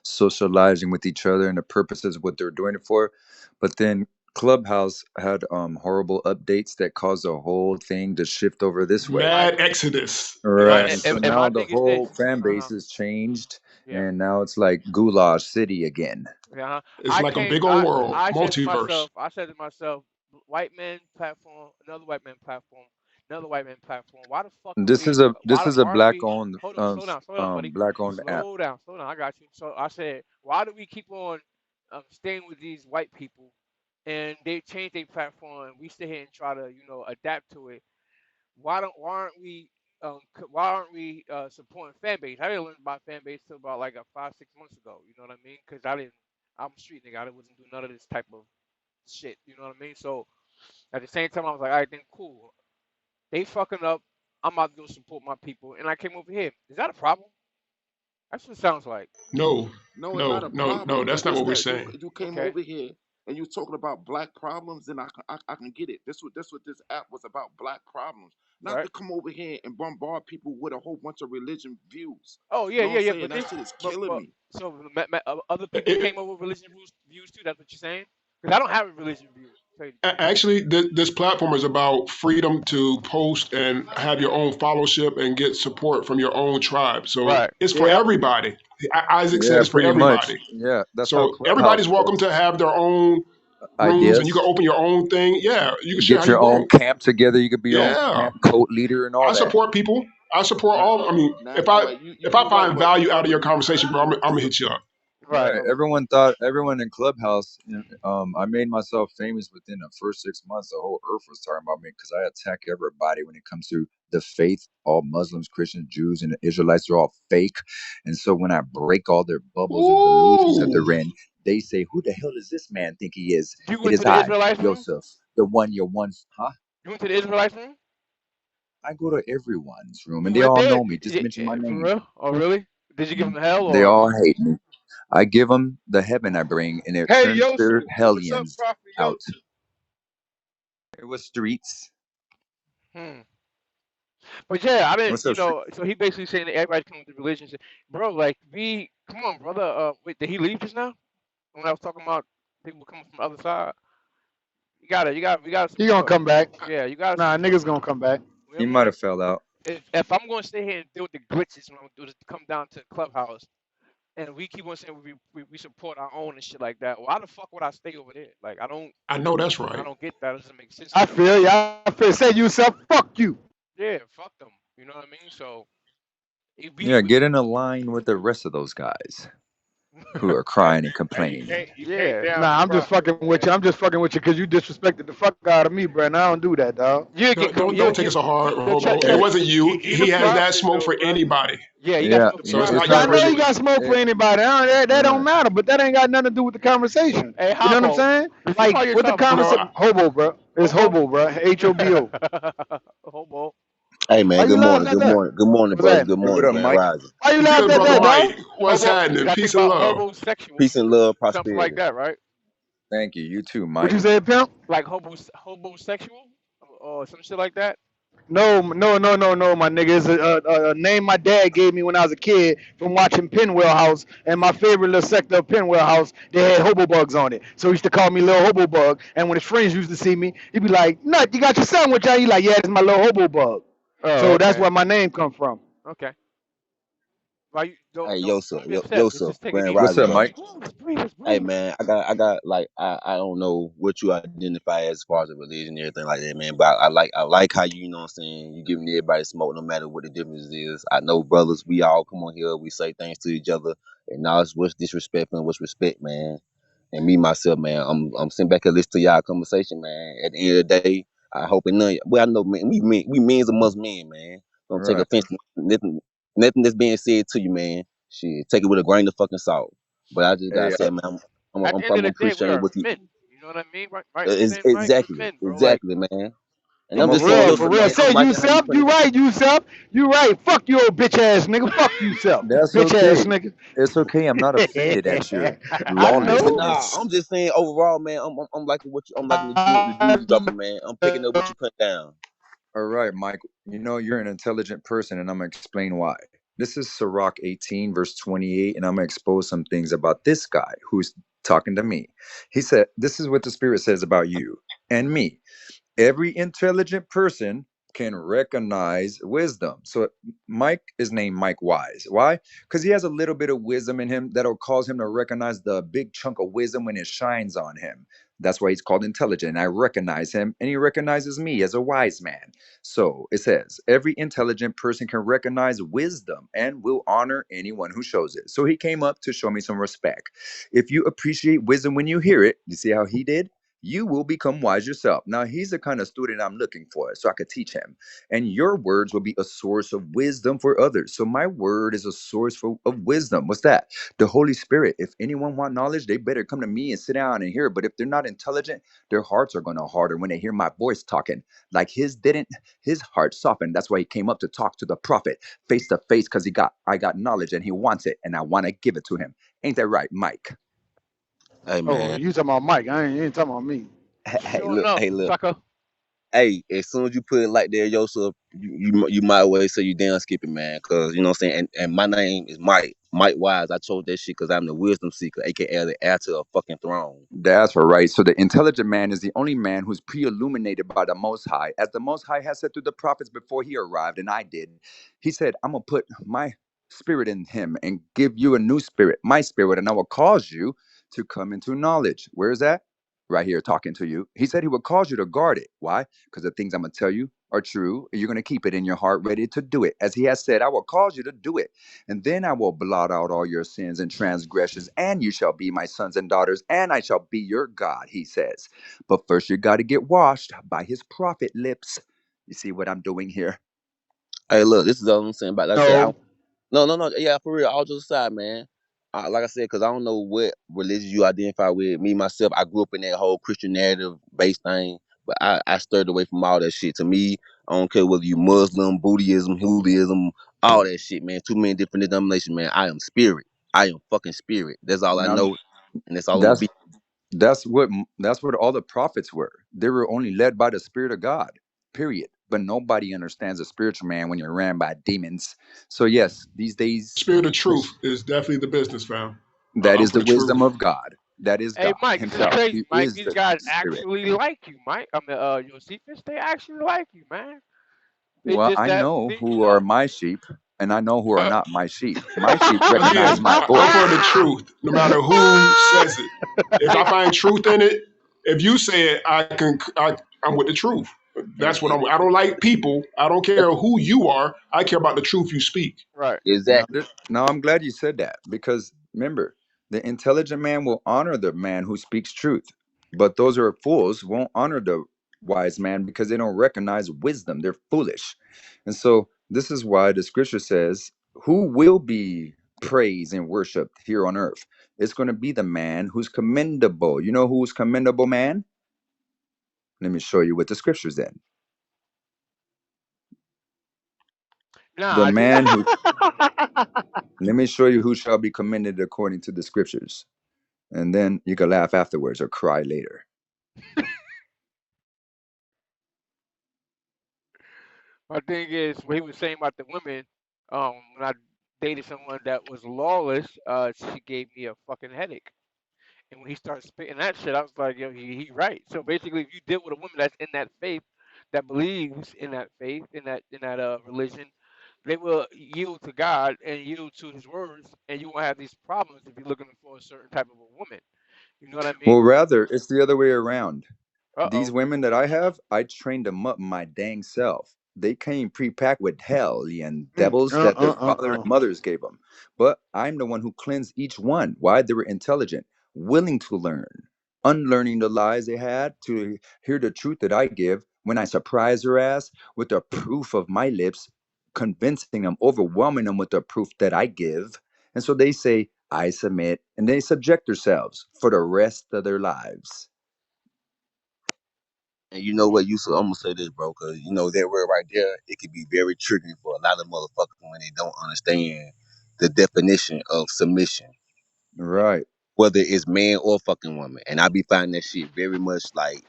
F: socializing with each other and the purposes of what they were doing it for. But then Clubhouse had horrible updates that caused the whole thing to shift over this way.
C: I
A: Mad Exodus.
F: Right.
C: and,
A: Yes.
F: So
C: and
F: now
C: my
F: the
C: thing is this.
F: whole fan
C: Uh-huh.
F: base has changed,
C: Yeah.
F: and now it's like Goulash City again.
C: Yeah.
A: It's like a big old world, multiverse.
C: I said to myself, white man platform, another white man platform, another white man platform. Why the fuck are
F: This
C: we?
F: is a
C: Why
F: this is a
C: aren't
F: black
C: we?
F: owned
C: Hold on, slow down, buddy.
F: black owned app.
C: Slow down. I got you. So I said, why do we keep on staying with these white people, and they change their platform, and we sit here and try to, adapt to it? Why aren't we supporting fan base? I didn't learn about fan base till about like 5 6 months ago. You know what I mean? Because I'm a street nigga. I wasn't doing none of this type of shit. You know what I mean? So at the same time, I was like, all right, then cool. They fucking up. I'm about to go support my people, and I came over here. Is that a problem? That's what it sounds like.
A: No,
B: No, it's not
A: no,
B: a
A: no, no.
B: problem. It's
A: That's not
B: just
A: what we're
B: that
A: saying.
B: you came
C: Okay.
B: over here and you talking about black problems, and I can get it. This what this app was about, black problems. Not
C: Right.
B: to come over here and bombard people with a whole bunch of religion views.
C: Oh
B: You
C: yeah,
B: know what
C: yeah,
B: I'm
C: yeah.
B: saying?
C: But
B: That
C: this,
B: shit is killing
C: but
B: me.
C: so other
A: It-
C: people
A: it-
C: came over with religion views too. That's what you're saying? Because I don't have a religion view. tell you the truth.
A: Actually, this platform is about freedom to post and have your own followership and get support from your own tribe. So
C: Right.
A: it's for
E: Yep.
A: everybody. Isaac said
F: Yeah,
A: it's for
F: pretty much.
A: everybody.
F: Yeah, that's how
A: So
F: Clubhouse
A: everybody's welcome
F: works.
A: to have their own rooms, and you can
F: Ideas.
A: open your own thing. Yeah, you can share how
F: Get
A: you
F: your own
A: want.
F: camp together. You could be your own
A: Yeah,
F: camp code leader and all
A: I
F: that.
A: support people. I support
B: Now,
A: all. I mean,
B: now,
A: if I
B: but
A: if I find
B: but
A: value out of
B: remember
A: your
B: you.
A: conversation, bro, I'm gonna hit you up.
C: Right.
F: Right. Everyone in Clubhouse, I made myself famous within the first 6 months. The whole earth was talking about me because I attack everybody when it comes to the faith. All Muslims, Christians, Jews, and the Israelites are all fake. And so when I break all their bubbles and delusions that they're
A: Ooh,
F: in, they say, "Who the hell does this man think he is?"
C: You
F: It
C: went
F: is
C: to the
F: I,
C: Israelites room?
F: Yosef, the one you once, huh?
C: You went to the Israelites room?
F: I go to everyone's room and
C: You
F: they
C: went
F: all
C: there?
F: know me. Just mention my
C: For
F: name.
C: real? Oh, really? Did you give them hell
F: They
C: or?
F: all hate me. I give them the heaven I bring, and it
E: Hey,
F: turns
E: Yosef.
F: their
E: What's up,
F: hellions
E: Prophet
F: out.
E: Yosef?
F: It was streets.
C: Hmm. But yeah, I didn't.
F: What's up, street?
C: So he basically saying that everybody come to religion. Bro, like come on, brother. Wait, did he leave just now? When I was talking about people coming from the other side, we gotta
E: He gonna
C: support.
E: come back.
C: Yeah, you gotta
E: Nah,
C: support.
E: niggas gonna come back.
C: We
F: He
C: don't
F: might
C: want
F: have fell out.
C: if I'm going to stay here and deal with the glitches, what I'm gonna do is come down to the clubhouse and we keep on saying we support our own and shit like that. Why the fuck would I stay over there? Like
A: I know that's
C: I
A: right.
C: don't get that. It doesn't make sense to
E: I
C: me.
E: feel ya. I feel. Say yourself. Fuck you.
C: Yeah, fuck them. You know what I mean? So if
F: Yeah,
C: we
F: get in a line with the rest of those guys who are
E: Hey,
F: crying and
E: hey,
F: complaining.
E: you can't
C: yeah,
E: down the Nah, I'm just prophet, fucking with you. man. I'm just fucking with you because you disrespected the fuck out of me, bro. And I don't do that, dog.
C: you get
A: Don't take it so hard,
C: check
A: Hobo. It
C: check.
F: Hey,
A: wasn't you.
E: He
A: He
E: the
A: has that
E: prophet
A: smoke
E: though,
A: for
E: bro.
A: anybody.
C: Yeah, you got
F: yeah,
C: smoke for
A: So it's
C: anybody.
A: not
F: it's
E: Yeah,
A: just
E: I
F: not.
E: know you
A: personally.
E: got smoke for
F: It,
E: anybody. That don't
F: right.
E: matter, but that ain't got nothing to do with the conversation.
C: Hey,
E: You know what I'm
C: Hobo,
E: saying?
C: did you
E: Like
C: call
E: with the
C: yourself
A: No,
E: conversation,
C: Hobo?
E: hobo, bro. It's
C: Hobo?
E: hobo, bro. Hobo.
C: Hobo.
J: Hey
E: Why
J: man,
E: you
J: good morning,
E: laughing at
J: good
E: that?
J: morning, good morning,
E: What's
J: brothers.
E: that?
J: Good
F: Hey, what
J: morning,
F: up,
J: Grand
F: Mike?
J: Rising.
E: Why you laughing
A: good
E: at
A: brother
E: that,
C: Hobo.
E: dog?
A: Mike. What's
C: Hobo.
A: happening?
C: I think
A: Peace and
C: about
A: love.
C: homosexual,
J: Peace and love,
C: something like
J: prosperity.
C: that, right?
F: Thank you. You too,
E: What you
F: Mike.
E: say, pimp?
C: Like homosexual or some shit like that.
E: No, my nigga. It's a name my dad gave me when I was a kid from watching Pinwheel House. And my favorite little sector of Pinwheel House, they had hobo bugs on it. So he used to call me Little Hobo Bug. And when his friends used to see me, he'd be like, Nut, you got your sandwich out? He like, yeah, that's my little hobo bug.
C: Oh,
E: So that's
C: okay,
E: where my name come from.
C: okay. Why you
J: Hey,
C: don't be
J: Yosef,
C: upset.
J: Yosef,
C: Just take it
J: Grand
C: easy.
F: What's
J: Rising,
F: up,
J: brother.
F: Mike?
C: Let's breathe. Let's
J: Hey
C: breathe.
J: man, I got like I don't know what you identify as far as a religion and everything like that, man. But I like how you know what I'm saying, you giving everybody smoke no matter what the difference is. I know brothers, we all come on here, we say things to each other, and now it's what's disrespect and what's respect, man. And me myself, man, I'm sitting back and listen to y'all conversation, man. At the end of the day, I hope it none. Well, I know, man, we men's amongst men, man. Don't take
F: Right.
J: offense to nothing that's being said to you, man. Shit, take it with a grain of fucking salt. But I just gotta
F: Hey,
J: say, man,
C: At the end of
J: I'm
C: the day, we
J: appreciating
C: are
J: what you.
C: men. You know what I mean? Right? What I'm saying, Mike? We're
J: Exactly,
C: men, bro. Like
J: exactly, man. And
F: I'm
J: I'm
F: gonna
J: just
E: For
J: saying,
F: fall
E: real,
F: in
E: for
J: Joseph,
E: real.
J: man,
F: place.
E: Say
J: I'm
E: you
J: liking how you
E: self.
J: play
E: You
J: the game.
E: right, you self. You right. Fuck you, old bitch ass nigga. Fuck you self.
F: That's
E: Bitch ass
F: okay.
E: nigga.
F: It's okay. I'm not offended at your
E: I
J: But
E: know.
J: nah,
F: lawlessness.
J: I'm just saying overall, man. I'm liking I'm liking the
E: I
J: jewels you dropping, man. I'm picking up what you put down.
F: All right, Mike. You know you're an intelligent person, and I'm gonna explain why. This is Sirach 18, verse 28, and I'm gonna expose some things about this guy who's talking to me. He said, "This is what the Spirit says about you and me. Every intelligent person can recognize wisdom." So Mike is named Mike Wise. Why? Because he has a little bit of wisdom in him that'll cause him to recognize the big chunk of wisdom when it shines on him. That's why he's called intelligent. I recognize him and he recognizes me as a wise man. So it says, every intelligent person can recognize wisdom and will honor anyone who shows it. So he came up to show me some respect. If you appreciate wisdom when you hear it, you see how he did? You will become wise yourself. Now, he's the kind of student I'm looking for, so I could teach him. And your words will be a source of wisdom for others. So my word is a source of wisdom. What's that? The Holy Spirit. If anyone want knowledge, they better come to me and sit down and hear it. But if they're not intelligent, their hearts are going to harden when they hear my voice talking. Like his didn't, his heart softened. That's why he came up to talk to the prophet face to face, because I got knowledge and he wants it, and I want to give it to him. Ain't that right, Mike?
J: Hey
E: Oh,
J: man,
E: you talking about Mike? You ain't talking about me.
C: sure enough,
J: hey look.
C: sucker.
J: Hey, as soon as you put it like that, Joseph, you might well say you damn skipping, man. Cause you know what I'm saying. And my name is Mike. Mike Wise, I chose that shit because I'm the wisdom seeker, aka the heir to a fucking throne.
F: That's right. So the intelligent man is the only man who's pre-illuminated by the Most High, as the Most High has said through the prophets before he arrived, and I did. He said, "I'm gonna put my spirit in him and give you a new spirit, my spirit, and I will cause you to come into knowledge." Where is that? Right here, talking to you. He said he would cause you to guard it. Why? Because the things I'm gonna tell you are true. You're gonna keep it in your heart, ready to do it. As he has said, I will cause you to do it. And then I will blot out all your sins and transgressions, and you shall be my sons and daughters, and I shall be your God, he says. But first, you got to get washed by his prophet lips. You see what I'm doing here?
J: Hey, look, this is all I'm saying about. Like I said,
E: No.
J: no. Yeah, for real. All just aside, man. Like I said, because I don't know what religion you identify with. Me myself, I grew up in that whole Christian narrative based thing, but I stirred away from all that shit. To me, I don't care whether you Muslim, Buddhism, Hinduism, all that shit, man. Too many different denominations, man. I am spirit. I am fucking spirit. That's all I
F: Now,
J: know, and that's all I'm gonna
F: that's
J: be.
F: that's what that's what all the prophets were. They were only led by the Spirit of God. Period. But nobody understands a spiritual man when you're ran by demons. So yes, these days,
A: Spirit of truth is definitely the business, fam.
F: that
A: I'm
F: is
A: for
F: the
A: the truth.
F: wisdom of God. That is
C: Hey,
F: God
C: Mike, this is
F: Himself.
C: crazy,
F: He
C: Mike.
F: is
C: These
F: the
C: guys
F: Spirit.
C: actually like you, Mike. I mean, Josephus, they actually like you, man. It's
F: Well,
C: just
F: I
C: that,
F: know
C: you
F: who are
C: know.
F: my sheep, and I know who are
A: Uh,
F: not my sheep. My sheep recognize
A: Again,
F: my
A: I'm for the
F: voice.
A: truth, no matter who says it. If I find truth in it, if you say it, I'm with the truth.
J: And,
A: That's what I'm. I don't like people. I don't care who you are. I care about the truth you speak.
C: Right.
J: exactly.
F: Now I'm glad you said that because remember, the intelligent man will honor the man who speaks truth, but those who are fools won't honor the wise man because they don't recognize wisdom. They're foolish, and so this is why the scripture says, "Who will be praised and worshipped here on earth? It's going to be the man who's commendable." You know who's commendable, man? Let me show you with the scriptures. Then
C: Nah,
F: the
C: I just
F: man who let me show you who shall be commended according to the scriptures. And then you can laugh afterwards or cry later.
C: my thing is what he was saying about the women. When I dated someone that was lawless, she gave me a fucking headache. And when he started spitting that shit, I was like, yo, he right. So basically, if you deal with a woman that's in that faith, that believes in that faith, in that religion, they will yield to God and yield to His words, and you won't have these problems if you're looking for a certain type of a woman. You know what I mean?
F: Well, rather, it's the other way around.
C: Uh
F: These
C: oh.
F: women that I have, I trained them up my dang self. They came pre-packed with hell and devils that their father and mothers gave them. But I'm the one who cleansed each one. Why? They were intelligent, willing to learn, unlearning the lies they had to hear the truth that I give. When I surprise their ass with the proof of my lips, convincing them, overwhelming them with the proof that I give. And so they say, I submit, and they subject themselves for the rest of their lives.
J: And you know what, you so I'm gonna say this, bro, because you know that word right there, it could be very triggering for a lot of motherfuckers when they don't understand the definition of submission,
F: Right.
J: whether it's man or fucking woman. And I be finding that shit very much like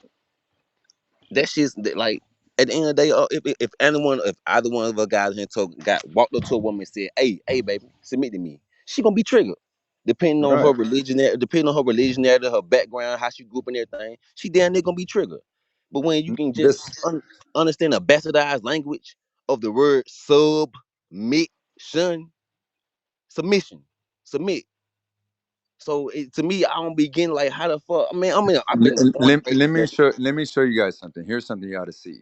J: that shit's like at the end of the day, if anyone, if either one of us guys here got walked up to a woman and said, "Hey, baby, submit to me," she gonna be triggered.
F: Right.
J: Depending on her religion, her background, how she grew up and everything, she damn near gonna be triggered. But when you can just
F: This
J: understand the bastardized language of the word submission, submit. So to me, I don't begin like how the fuck. I mean, I've been born and raised in that.
F: let me show you guys something. Here's something you ought to see.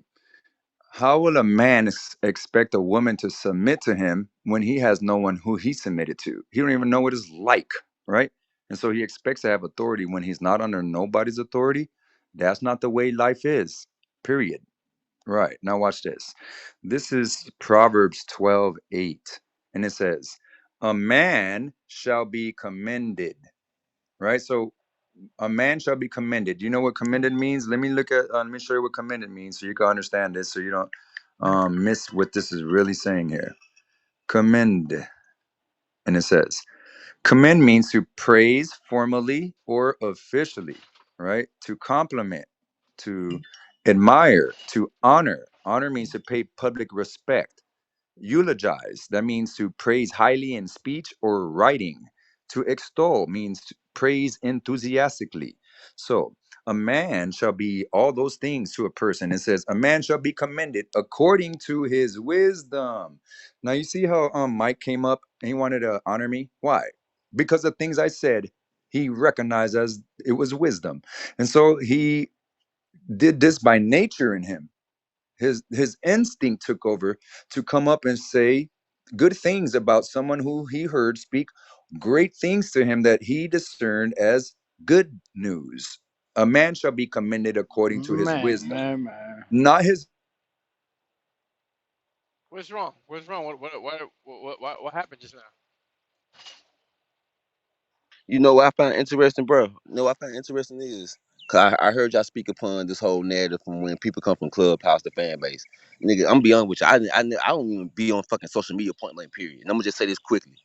F: How will a man expect a woman to submit to him when he has no one who he submitted to? He don't even know what it's like, right? And so he expects to have authority when he's not under nobody's authority. That's not the way life is. Period. Right. Now watch this. This is Proverbs 12:8. And it says, "A man shall be commended." Right? So a man shall be commended. Do you know what commended means? Let me show you what commended means so you can understand this so you don't miss what this is really saying here. Commend. And it says, commend means to praise formally or officially, right? To compliment, to admire, to honor. Honor means to pay public respect. Eulogize, that means to praise highly in speech or writing. To extol means to praise enthusiastically. So, a man shall be all those things to a person. It says, a man shall be commended according to his wisdom. Now, you see how Mike came up and he wanted to honor me? Why? Because the things I said, he recognized as it was wisdom. And so he did this by nature in him. His instinct took over to come up and say good things about someone who he heard speak great things to him that he discerned as good news. A man shall be commended according to his wisdom,
E: Man.
F: not his.
C: What's wrong? What's wrong? What happened just now?
J: You know what I find interesting, bro? You know what I find interesting is, cause I heard y'all speak upon this whole narrative from when people come from Clubhouse to fan base. Nigga, I'm beyond with you. I don't even be on fucking social media point blank period. And I'm gonna just say this quickly.